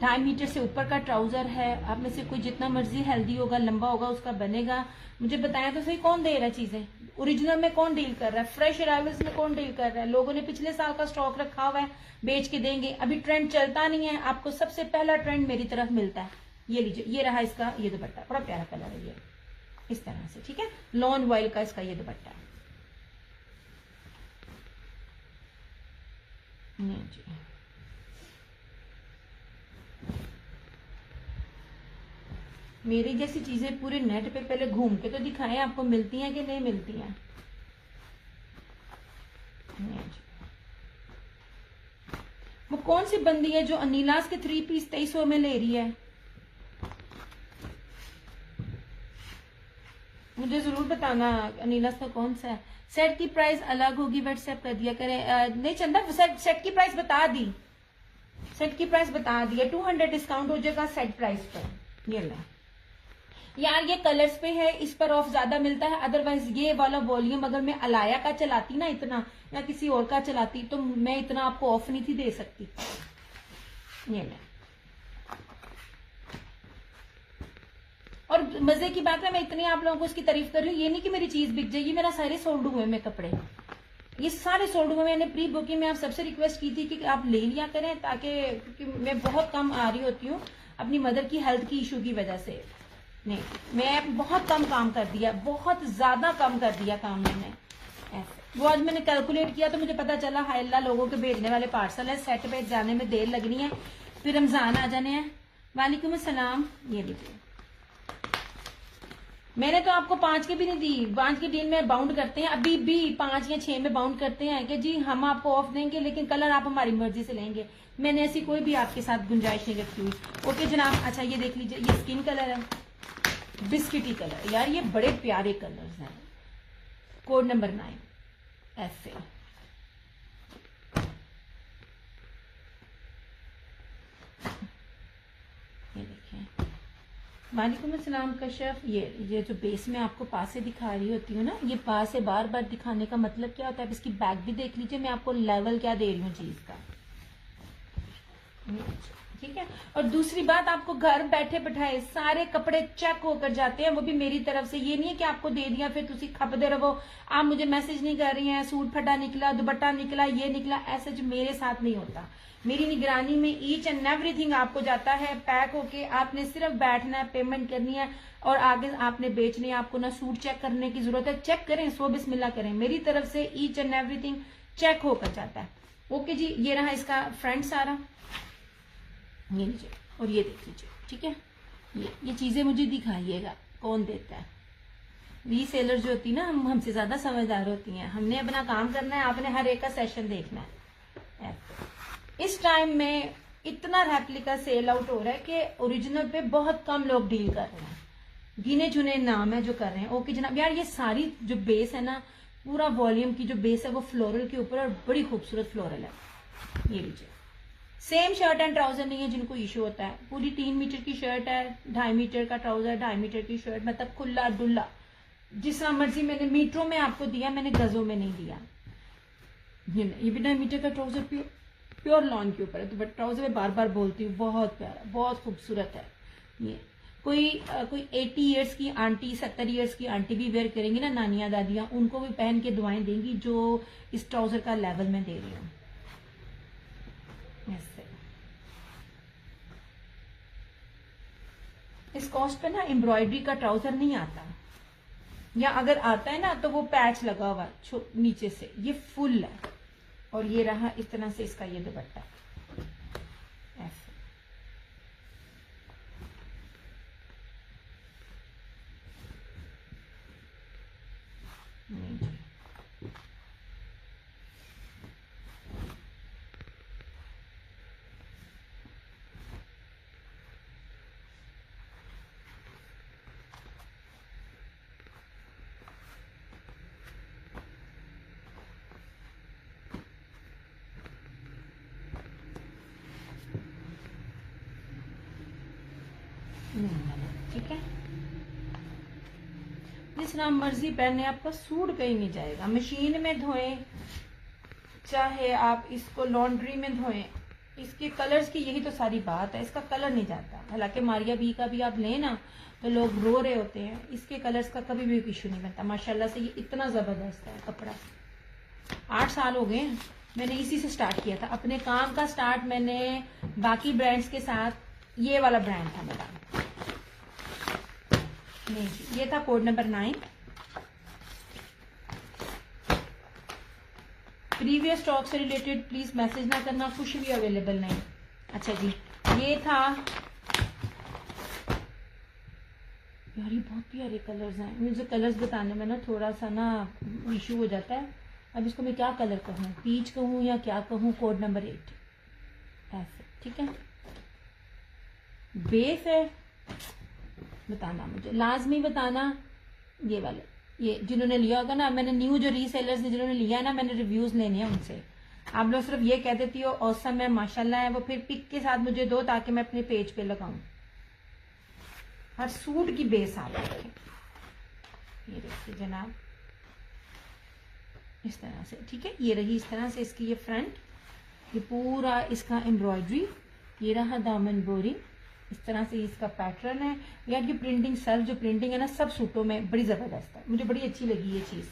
2.5 मीटर से ऊपर का ट्राउजर है। आप में से कोई जितना मर्जी हेल्दी होगा, लंबा होगा, उसका बनेगा। मुझे बताया तो सही, कौन दे रहा है चीजें? ओरिजिनल में कौन डील कर रहा है? फ्रेश अराइवल्स में कौन डील कर रहा है? लोगों ने पिछले साल का स्टॉक रखा हुआ है, बेच के देंगे। अभी ट्रेंड चलता नहीं है, आपको सबसे पहला ट्रेंड मेरी तरफ मिलता है। ये लीजिए, ये रहा इसका ये दुपट्टा, बड़ा प्यारा कलर है ये, इस तरह से। ठीक है, लॉन वॉइल का इसका ये दुपट्टा है। जी, मेरी जैसी चीजें पूरे नेट पे पहले घूम के तो दिखाएं आपको मिलती हैं कि नहीं मिलती हैं। वो कौन सी बंदी है जो अनीलास के 3 पीस 2300 में ले रही है? मुझे जरूर बताना अनीलास का कौन सा है। सेट की प्राइस अलग होगी, व्हाट्सएप कर दिया करें। नहीं चंदा, सेट की प्राइस बता दी, सेट की प्राइस बता दी है। 200 डिस्काउंट हो जाएगा सेट प्राइस पर। ये ले यार, ये कलर्स पे है, इस पर ऑफ ज्यादा मिलता है। अदरवाइज ये वाला वॉल्यूम अगर मैं अलाया का चलाती ना इतना, या किसी और का चलाती, तो मैं इतना आपको ऑफ नहीं थी दे सकती। ये ले, और मजे की बात है, मैं इतनी आप लोगों को इसकी तारीफ कर रही हूँ, ये नहीं कि मेरी चीज बिक जाएगी। मेरा सारे सोल्ड हुए में कपड़े, ये सारे सोल्ड हुए। मैंने प्री बुकिंग में आप सबसे रिक्वेस्ट की थी कि आप ले लिया करें, ताकि क्योंकि मैं बहुत कम आ रही होती हूँ अपनी मदर की हेल्थ की इशू की वजह से। नहीं, मैं बहुत कम काम कर दिया, बहुत ज्यादा कम कर दिया काम मैंने ऐसे। वो आज मैंने कैलकुलेट किया तो मुझे पता चला, हाय अल्लाह, लोगों के भेजने वाले पार्सल है, सेट पे जाने में देर लगनी है, फिर रमजान आ जाने हैं। वालेकुम अस्सलाम। ये लीजिए, मैंने तो आपको 5 की भी नहीं दी। 5 की डील में बाउंड करते हैं, अभी भी 5 या 6 में बाउंड करते हैं कि जी हम आपको ऑफ देंगे, लेकिन कलर आप हमारी मर्जी से लेंगे। मैंने ऐसी कोई भी आपके साथ गुंजाइश नहीं रखी हुई। ओके जनाब। अच्छा ये देख लीजिए, ये स्किन कलर है, बिस्किटी कलर। यार ये बड़े प्यारे कलर्स हैं। कोड नंबर 9 ऐसे। ये देखें। वालेकुम अस्सलाम कशफ। ये जो बेस में आपको पास से दिखा रही होती हूँ ना, ये पास से बार बार दिखाने का मतलब क्या होता है? अब इसकी बैक भी देख लीजिए, मैं आपको लेवल क्या दे रही हूँ चीज का। ठीक है। और दूसरी बात, आपको घर बैठे बैठाए सारे कपड़े चेक होकर जाते हैं, वो भी मेरी तरफ से। ये नहीं है कि आपको दे दिया फिर तुम खपदे रहो, आप मुझे मैसेज नहीं कर रही हैं, सूट फटा निकला, दुपट्टा निकला, ये निकला, ऐसे जो मेरे साथ नहीं होता। मेरी निगरानी में ईच एंड एवरीथिंग आपको जाता है पैक होके। आपने सिर्फ बैठना है, पेमेंट करनी है और आगे आपने बेचनी है। आपको ना सूट चेक करने की जरूरत है, चेक करें, सो बिस्मिल्लाह करें, मेरी तरफ से ईच एंड एवरीथिंग चेक होकर जाता है। ओके जी, ये रहा इसका फ्रंट सारा, ये लीजिए और ये देख लीजिए। ठीक है, ये चीजें मुझे दिखाइएगा कौन देता है। रीसेलर जो होती है ना, हमसे ज्यादा समझदार होती हैं। हमने अपना काम करना है, आपने हर एक का सेशन देखना है। इस टाइम में इतना रेप्लिका सेल आउट हो रहा है कि ओरिजिनल पे बहुत कम लोग डील कर रहे हैं, गिने चुने नाम है जो कर रहे हैं। ओके जनाब। यार ये सारी जो बेस है ना, पूरा वॉल्यूम की जो बेस है वो फ्लोरल के ऊपर, और बड़ी खूबसूरत फ्लोरल है। ये लीजिए, सेम शर्ट एंड ट्राउजर नहीं है जिनको इशू होता है। पूरी 3 मीटर की शर्ट है, 2.5 मीटर का ट्राउजर, 2.5 मीटर की शर्ट, मतलब खुला डुल्ला, जिस मर्जी। मैंने मीटरों में आपको दिया, मैंने गजों में नहीं दिया। ये भी 2.5 मीटर का ट्राउजर प्योर लॉन के ऊपर है, तो बट ट्राउजर में बार बार बोलती हूँ, बहुत प्यारा, बहुत खूबसूरत है। ये कोई 80 ईयर्स की आंटी, 70 ईयर्स की आंटी भी वेयर करेंगी ना, नानियां दादियां, उनको भी पहन के दुआएं देंगी जो इस ट्राउजर का लेवल में दे रही हूँ। इस कॉस्ट पे ना एम्ब्रॉयडरी का ट्राउजर नहीं आता, या अगर आता है ना तो वो पैच लगा हुआ नीचे से। ये फुल है, और ये रहा इस तरह से इसका ये दुपट्टा ऐसे। नहीं जी, ठीक है। जिस तरह मर्जी पहने, आपका सूट कहीं नहीं जाएगा। मशीन में धोएं चाहे आप इसको लॉन्ड्री में धोएं, इसके कलर्स की यही तो सारी बात है, इसका कलर नहीं जाता। हालांकि मारिया बी का भी आप लें ना तो लोग रो रहे होते हैं, इसके कलर्स का कभी भी इशू नहीं बनता। माशाल्लाह से ये इतना जबरदस्त है कपड़ा। 8 साल हो गए मैंने इसी से स्टार्ट किया था अपने काम का। स्टार्ट मैंने बाकी ब्रांड्स के साथ, ये वाला ब्रांड था मेरा। नहीं जी, ये था कोड नंबर 9। प्रीवियस स्टॉक से रिलेटेड प्लीज मैसेज ना करना, कुछ भी अवेलेबल नहीं। अच्छा जी, ये था यार, ये बहुत प्यारे कलर्स हैं। मुझे कलर्स बताने में ना थोड़ा सा ना इशू हो जाता है। अब इसको मैं क्या कलर कहूँ, पीच कहूँ या क्या कहूँ। कोड नंबर 8 ऐसे, ठीक है। बेस है, बताना मुझे, लाजमी बताना। ये वाले, ये जिन्होंने लिया होगा ना, मैंने न्यू जो रीसेलर्स ने जिन्होंने लिया है ना, मैंने रिव्यूज लेने हैं उनसे। आप लोग सिर्फ ये कह देती हो औसम है, माशाल्लाह है, वो फिर पिक के साथ मुझे दो ताकि मैं अपने पेज पे लगाऊं। हर सूट की बेस आप रखें। ये देखिए जनाब, इस तरह से, ठीक है। ये रही इस तरह से इसकी ये फ्रंट, ये पूरा इसका एम्ब्रॉयडरी, ये रहा दामन बोरी, इस तरह से इसका पैटर्न है। यार ये प्रिंटिंग, सेल्फ जो प्रिंटिंग है ना, सब सूटों में बड़ी जबरदस्त है, मुझे बड़ी अच्छी लगी ये चीज।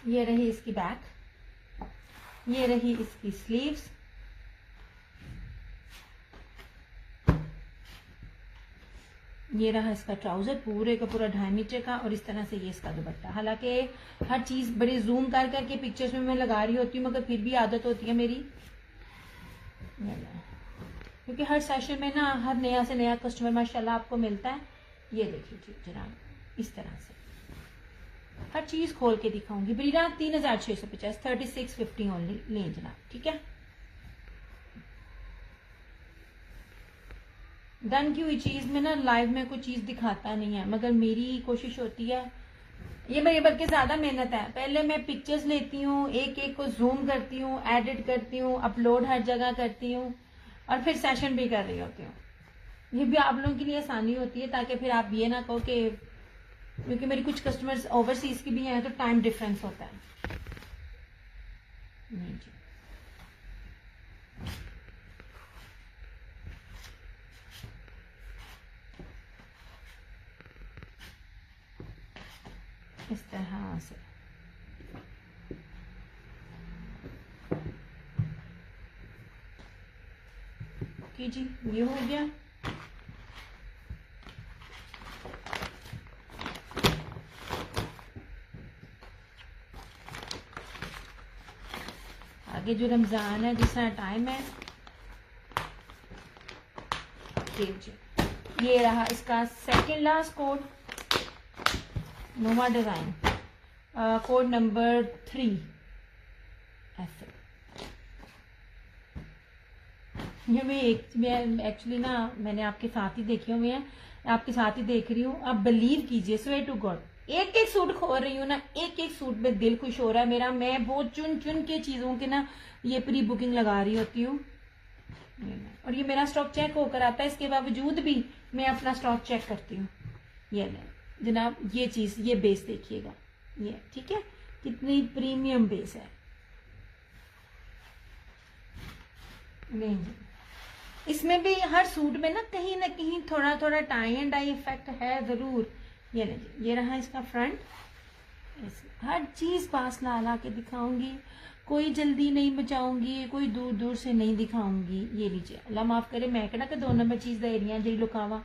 ये रही इसकी बैक, ये रही इसकी स्लीव्स, ये रहा इसका ट्राउजर पूरे का पूरा 2.5 मीटर का, और इस तरह से ये इसका दुपट्टा। हालांकि हर चीज बड़ी जूम कर करके पिक्चर्स में मैं लगा रही होती हूँ, मगर फिर भी आदत होती है मेरी, क्योंकि हर सेशन में ना हर नया से नया कस्टमर माशाल्लाह आपको मिलता है। ये देखिए जी जनाब, इस तरह से हर चीज खोल के दिखाऊंगी। ब्रीरा 3650, 3650 ओनली लें जनाब, ठीक है। डन की हुई चीज में ना लाइव में कोई चीज दिखाता नहीं है, मगर मेरी कोशिश होती है, ये मेरी बल्कि ज्यादा मेहनत है। पहले मैं पिक्चर्स लेती हूँ, एक एक को जूम करती हूँ, एडिट करती हूँ, अपलोड हर जगह करती हूँ, और फिर सेशन भी कर रही होती हूँ। ये भी आप लोगों के लिए आसानी होती है, ताकि फिर आप ये ना कहो कि, क्योंकि मेरी कुछ कस्टमर्स ओवरसीज की भी हैं तो टाइम डिफरेंस होता है। नहीं जी, इस तरह से ओके जी, ये हो गया। आगे जो रमजान है, जिस तरह टाइम है, जी ये रहा इसका सेकंड लास्ट कोड, नोवा डिजाइन, कोड नंबर 3 ऐसे। ये मैं एक्चुअली ना मैंने आपके साथ ही देखे हुए हैं, आपके साथ ही देख रही हूँ। आप बिलीव कीजिए, स्वेयर टू गॉड, एक एक सूट खोल रही हूँ ना, एक एक सूट में दिल खुश हो रहा है मेरा। मैं बहुत चुन चुन के चीजों के ना ये प्री बुकिंग लगा रही होती हूँ, और ये मेरा स्टॉक चेक होकर आता है। इसके बावजूद भी मैं अपना स्टॉक चेक करती हूँ। ये जनाब, ये चीज, ये बेस देखिएगा, ये ठीक है, कितनी प्रीमियम बेस है। नहीं, इसमें भी हर सूट में ना कहीं थोड़ा थोड़ा टाई एंड डाई इफेक्ट है जरूर। ये लीजिए, ये रहा इसका फ्रंट, हर चीज पास ला के दिखाऊंगी, कोई जल्दी नहीं बचाऊंगी, कोई दूर दूर से नहीं दिखाऊंगी। ये लीजिए, अल्लाह माफ करे, मैं कहना कि 2 नंबर चीज दे रही जी लुकावा,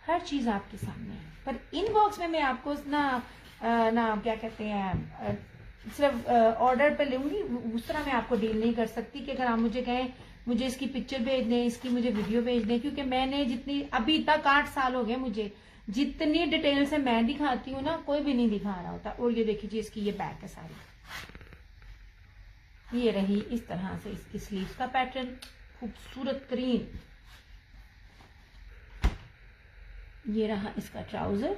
हर चीज आपके सामने है। पर इनबॉक्स में मैं आपको ना ना क्या कहते हैं, सिर्फ ऑर्डर पे लूंगी, उस तरह मैं आपको डील नहीं कर सकती कि अगर आप मुझे कहें मुझे इसकी पिक्चर भेज दें, इसकी मुझे वीडियो भेज दें, क्योंकि मैंने जितनी अभी तक 8 साल हो गए मुझे, जितनी डिटेल से मैं दिखाती हूँ ना कोई भी नहीं दिखा रहा होता। और ये देखिए जी इसकी ये बैक है सारी, ये रही इस तरह से इसकी स्लीव्स का पैटर्न खूबसूरत तरीन। ये रहा इसका ट्राउजर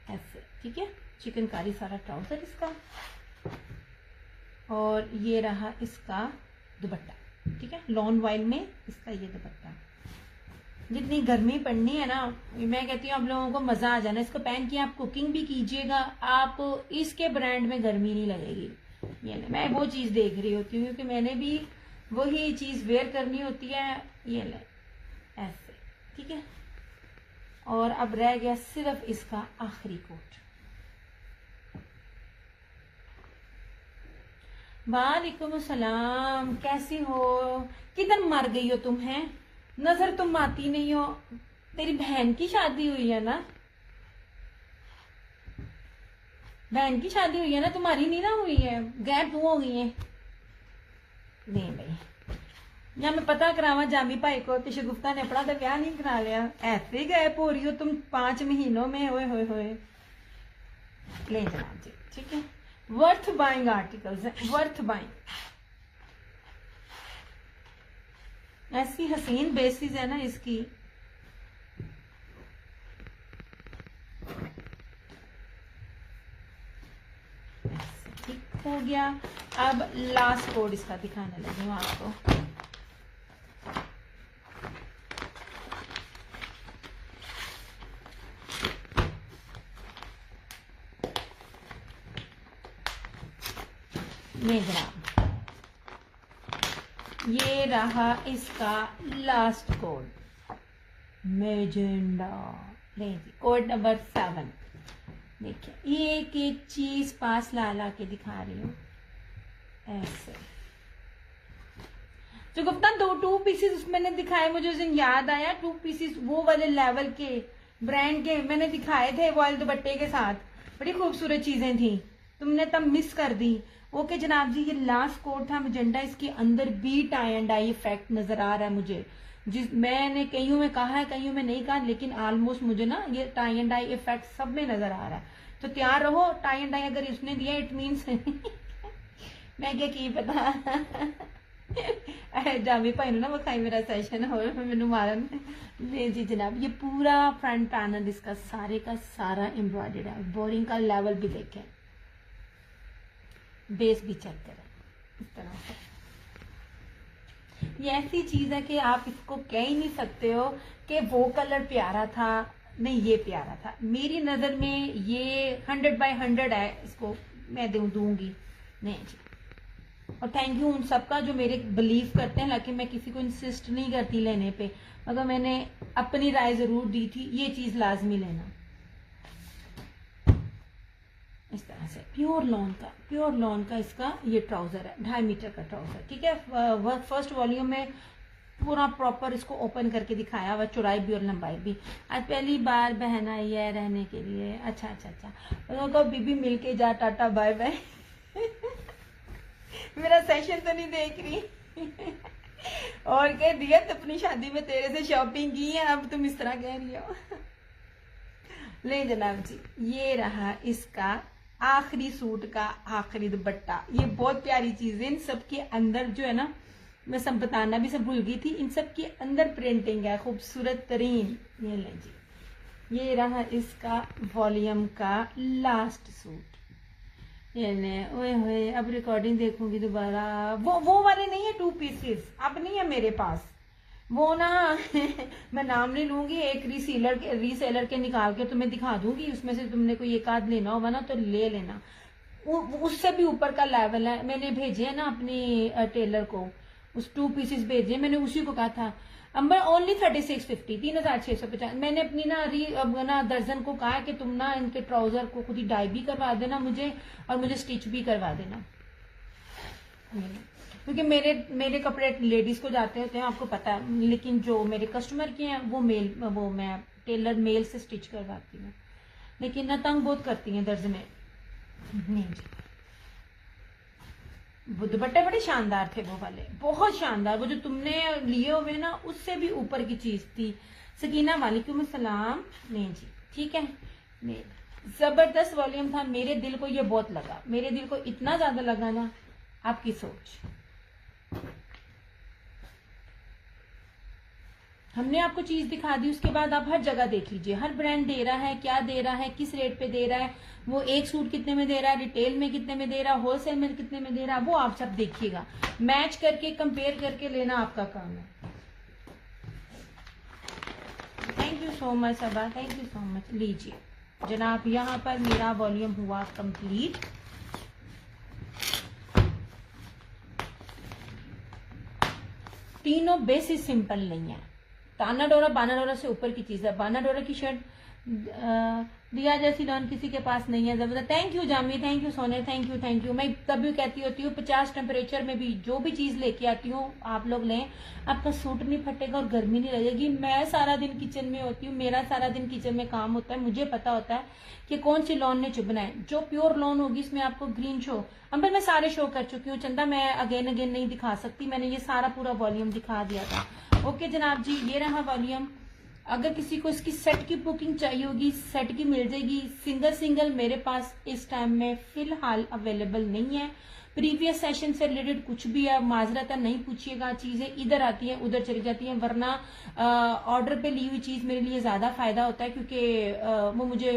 ऐसे, ठीक है, चिकनकारी सारा ट्राउजर इसका। और ये रहा इसका दुपट्टा, ठीक है, लॉन वाइल में इसका ये दुपट्टा। जितनी गर्मी पड़नी है ना, मैं कहती हूँ आप लोगों को मजा आ जाना, इसको पहन के आप कुकिंग भी कीजिएगा, आप इसके ब्रांड में गर्मी नहीं लगेगी। ये ले, मैं वो चीज देख रही होती हूँ क्योंकि मैंने भी वही चीज वेयर करनी होती है। ये ले ऐसे, ठीक है। और अब रह गया सिर्फ इसका आखिरी कोट। वालेकुम सलाम, कैसी हो, किधर मर गई हो तुम? हैं नजर तुम आती नहीं हो। तेरी बहन की शादी हुई है ना, बहन की शादी हुई है ना, तुम्हारी नहीं ना हुई है, गैप हो गई है। नहीं भाई, या मैं पता करावा जामी भाई को कि शगुफ्ता ने अपना तो ब्याह नहीं करा लिया, ऐसे गैप हो रही हो तुम 5 महीनों में। होए होए होए, ले जनाब जी, ठीक है। वर्थ बाइंग आर्टिकल्स है, वर्थ बाइंग। ऐसी हसीन बेसिस है ना इसकी। ठीक हो गया। अब लास्ट कोड इसका दिखाने लगी हूँ आपको। नहीं जनाब, ये रहा इसका लास्ट कोड, मैजेंडा। नहीं जी, कोड नंबर 7। देखिए एक एक चीज पास ला के दिखा रही हूँ ऐसे। जो गुप्ता 2 पीसेस मैंने दिखाए, मुझे उस दिन याद आया, 2 पीसेस वो वाले लेवल के ब्रांड के मैंने दिखाए थे वॉयल दुपट्टे के साथ, बड़ी खूबसूरत चीजें थी, तुमने तब मिस कर दी। ओके जनाब जी, ये लास्ट कोड था मैजेंडा। इसके अंदर भी टाई एंड डाई इफेक्ट नजर आ रहा है मुझे, जिस मैंने कईयों में कहा है कईयों में नहीं कहा, लेकिन ऑलमोस्ट मुझे ना ये टाई एंड डाई इफेक्ट सब में नजर आ रहा है। तो तैयार रहो, टाई एंड डाई अगर इसने दिया इट मीन्स मैं क्या की पता जामी भाई ना विखाई मेरा सेशन हो मैनू मारन। ले जी जनाब, ये पूरा फ्रंट पैनल इसका सारे का सारा एम्ब्रॉयडर्ड है। बोरिंग का लेवल भी देखें, बेस भी चेक करें इस तरह से। ये ऐसी चीज है कि आप इसको कह ही नहीं सकते हो कि वो कलर प्यारा था, नहीं ये प्यारा था। मेरी नजर में ये 100/100 है, इसको मैं दूंगी। नहीं जी, और थैंक यू उन सबका जो मेरे बिलीव करते हैं, हालांकि मैं किसी को इंसिस्ट नहीं करती लेने पे, मगर मैंने अपनी राय जरूर दी थी ये चीज लाजमी लेना। इस तरह से प्योर लॉन का इसका ये ट्राउजर है, 2.5 मीटर का ट्राउजर, ठीक है। फर्स्ट वॉल्यूम में पूरा प्रॉपर इसको ओपन करके दिखाया हुआ, चौड़ाई भी और लंबाई भी। आज पहली बार बहन आई है रहने के लिए। अच्छा अच्छा अच्छा, तो बीबी मिलके जा, टाटा बाय बाय मेरा सेशन तो नहीं देख रही और कह दिया तो अपनी शादी में तेरे से शॉपिंग की है, अब तुम इस तरह कह रही हो ले जनाब जी, ये रहा इसका आखिरी सूट का आखिरी दुपट्टा। ये बहुत प्यारी चीज है। इन सब के अंदर जो है ना, मैं सब बताना भी सब भूल गई थी, इन सब के अंदर प्रिंटिंग है खूबसूरत तरीन। ये ले जी, ये रहा इसका वॉल्यूम का लास्ट सूट। ये ले, ओए होए, अब रिकॉर्डिंग देखूंगी दोबारा। वो वाले नहीं है 2 पीसेस, अब नहीं है मेरे पास वो ना मैं नाम नहीं लूंगी, एक रीसेलर के निकाल के तुम्हें दिखा दूंगी, उसमें से तुमने कोई एक आध लेना होगा ना तो ले लेना। उससे भी ऊपर का लेवल है। मैंने भेजे है ना अपनी टेलर को, उस 2 पीसेस भेजे, मैंने उसी को कहा था अंबर ओनली 3650, 3650। मैंने अपनी ना दर्जन को कहा कि तुम ना इनके ट्राउजर को खुद ही डाई भी करवा देना मुझे, और मुझे स्टिच भी करवा देना, क्योंकि मेरे कपड़े लेडीज को जाते होते हैं आपको पता है, लेकिन जो मेरे कस्टमर के हैं वो मैं टेलर मेल से स्टिच करवाती हूँ। लेकिन ना तंग बहुत करती हैं दर्ज में। नहीं जी, वो दुपट्टे बड़े शानदार थे वो वाले, बहुत शानदार। वो जो तुमने लिए हुए ना उससे भी ऊपर की चीज थी। सकीना वालेकुम सलाम। नहीं जी ठीक है, नहीं जबरदस्त वॉल्यूम था। मेरे दिल को ये बहुत लगा, मेरे दिल को इतना ज्यादा लगा ना, आपकी सोच। हमने आपको चीज दिखा दी, उसके बाद आप हर जगह देख लीजिए, हर ब्रांड दे रहा है, क्या दे रहा है, किस रेट पे दे रहा है, वो एक सूट कितने में दे रहा है, रिटेल में कितने में दे रहा है, होलसेल में कितने में दे रहा है, वो आप सब देखिएगा। मैच करके कंपेयर करके लेना आपका काम है। Thank you so much Saba, thank you so much. लीजिए जनाब, यहाँ पर मेरा वॉल्यूम हुआ कंप्लीट। तीनों बेसिस सिंपल नहीं है, ताना डोरा बाना डोरा से ऊपर की चीज है। बाना डोरा की शर्ट दिया जैसी लॉन किसी के पास नहीं है। जबरदस्त, thank you Jami, thank you सोने, थैंक यू थैंक यू। मैं तभी कहती होती हूँ 50 टेम्परेचर में भी जो भी चीज लेके आती हूँ आप लोग लें, आपका सूट नहीं फटेगा और गर्मी नहीं लगेगी। मैं सारा दिन किचन में होती हूँ, मेरा सारा दिन किचन में काम होता है, मुझे पता होता है कि कौन सी लॉन ने चुभना है। जो प्योर लॉन होगी इसमें आपको ग्रीन शो, अंबर मैं सारे शो कर चुकी हूँ चंदा, मैं अगेन अगेन नहीं दिखा सकती, मैंने ये सारा पूरा वॉल्यूम दिखा दिया था। ओके जनाब जी, ये रहा वॉल्यूम। अगर किसी को इसकी सेट की बुकिंग चाहिए होगी, सेट की मिल जाएगी। सिंगल सिंगल मेरे पास इस टाइम में फिलहाल अवेलेबल नहीं है। प्रीवियस सेशन से रिलेटेड कुछ भी है माजरत नहीं पूछिएगा, चीजें इधर आती हैं उधर चली जाती हैं, वरना ऑर्डर पे ली हुई चीज मेरे लिए ज्यादा फायदा होता है, क्योंकि वो मुझे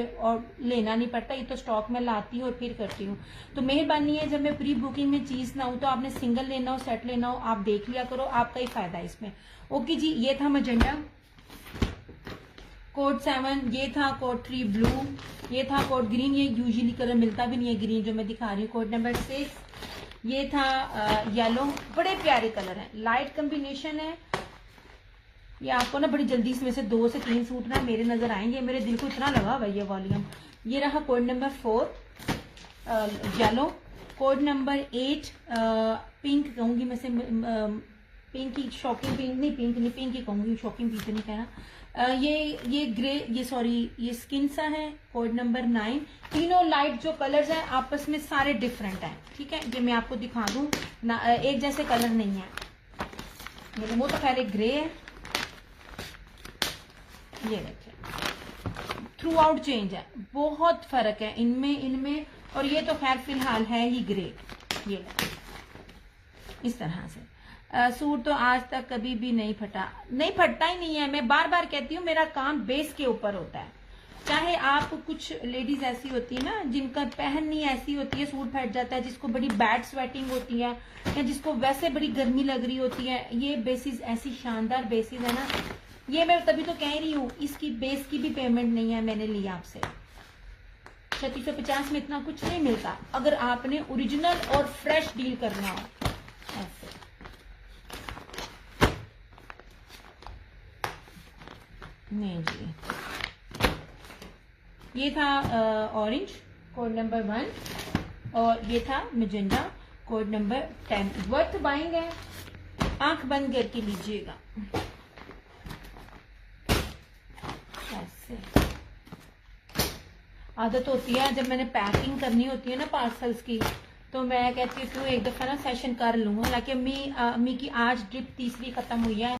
लेना नहीं पड़ता, ये तो स्टॉक में लाती हूँ और फिर करती हूँ। तो मेहरबानी है जब मैं प्री बुकिंग में चीज ना हो तो आपने सिंगल लेना हो सेट लेना हो आप देख लिया करो, आपका ही फायदा है इसमें। ओके जी, ये था मजेंडा कोड 7, ये था कोड 3 ब्लू, ये था कोड ग्रीन, ये यूजुअली कलर मिलता भी नहीं है ग्रीन जो मैं दिखा रही हूँ। कोड नंबर 6, ये था येलो, बड़े प्यारे कलर हैं, लाइट कॉम्बिनेशन है। ये आपको ना बड़ी जल्दी इसमें से 2 से 3 सूट ना मेरे नजर आएंगे, मेरे दिल को इतना लगा हुआ ये वॉल्यूम। ये रहा code number 4 yellow. Code number 8 pink कहूंगी मैं से, पिंक की शॉकिंग पिंक नहीं, पिंक नहीं, पिंक ही कहूंगी, शॉकिंग पिंक नहीं कहना। ये ग्रे, ये सॉरी ये स्किन सा है। कोड नंबर 9, तीनों लाइट जो कलर्स हैं आपस में सारे डिफरेंट हैं, ठीक है। ये मैं आपको दिखा दूं ना, एक जैसे कलर नहीं है, वो तो खैर एक ग्रे है, ये देखिए थ्रू आउट चेंज है, बहुत फर्क है इनमें और ये तो खैर फिलहाल है ही ग्रे। ये इस तरह से सूट तो आज तक कभी भी नहीं फटा, नहीं फटता ही नहीं है। मैं बार बार कहती हूँ मेरा काम बेस के ऊपर होता है। चाहे आप, कुछ लेडीज ऐसी होती है ना जिनका पहननी ऐसी होती है सूट फट जाता है, जिसको बड़ी बैड स्वेटिंग होती है या जिसको वैसे बड़ी गर्मी लग रही होती है, ये बेसिस ऐसी शानदार बेसिस है ना, ये मैं तभी तो कह रही हूँ इसकी बेस की भी पेमेंट नहीं है मैंने ली आपसे। 3650 में इतना कुछ नहीं मिलता अगर आपने ओरिजिनल और फ्रेश डील करना हो ऐसे। नहीं जी, ये था ऑरेंज कोड नंबर 1 और ये था मैजेंडा कोड नंबर 10। वर्थ बाइंग है, आंख बंद करके लीजिएगा ऐसे। आदत होती है जब मैंने पैकिंग करनी होती है ना पार्सल्स की, तो मैं कहती हूँ एक दफा ना सेशन कर लूँ। हालांकि अम्मी की आज ड्रिप तीसरी खत्म हुई है।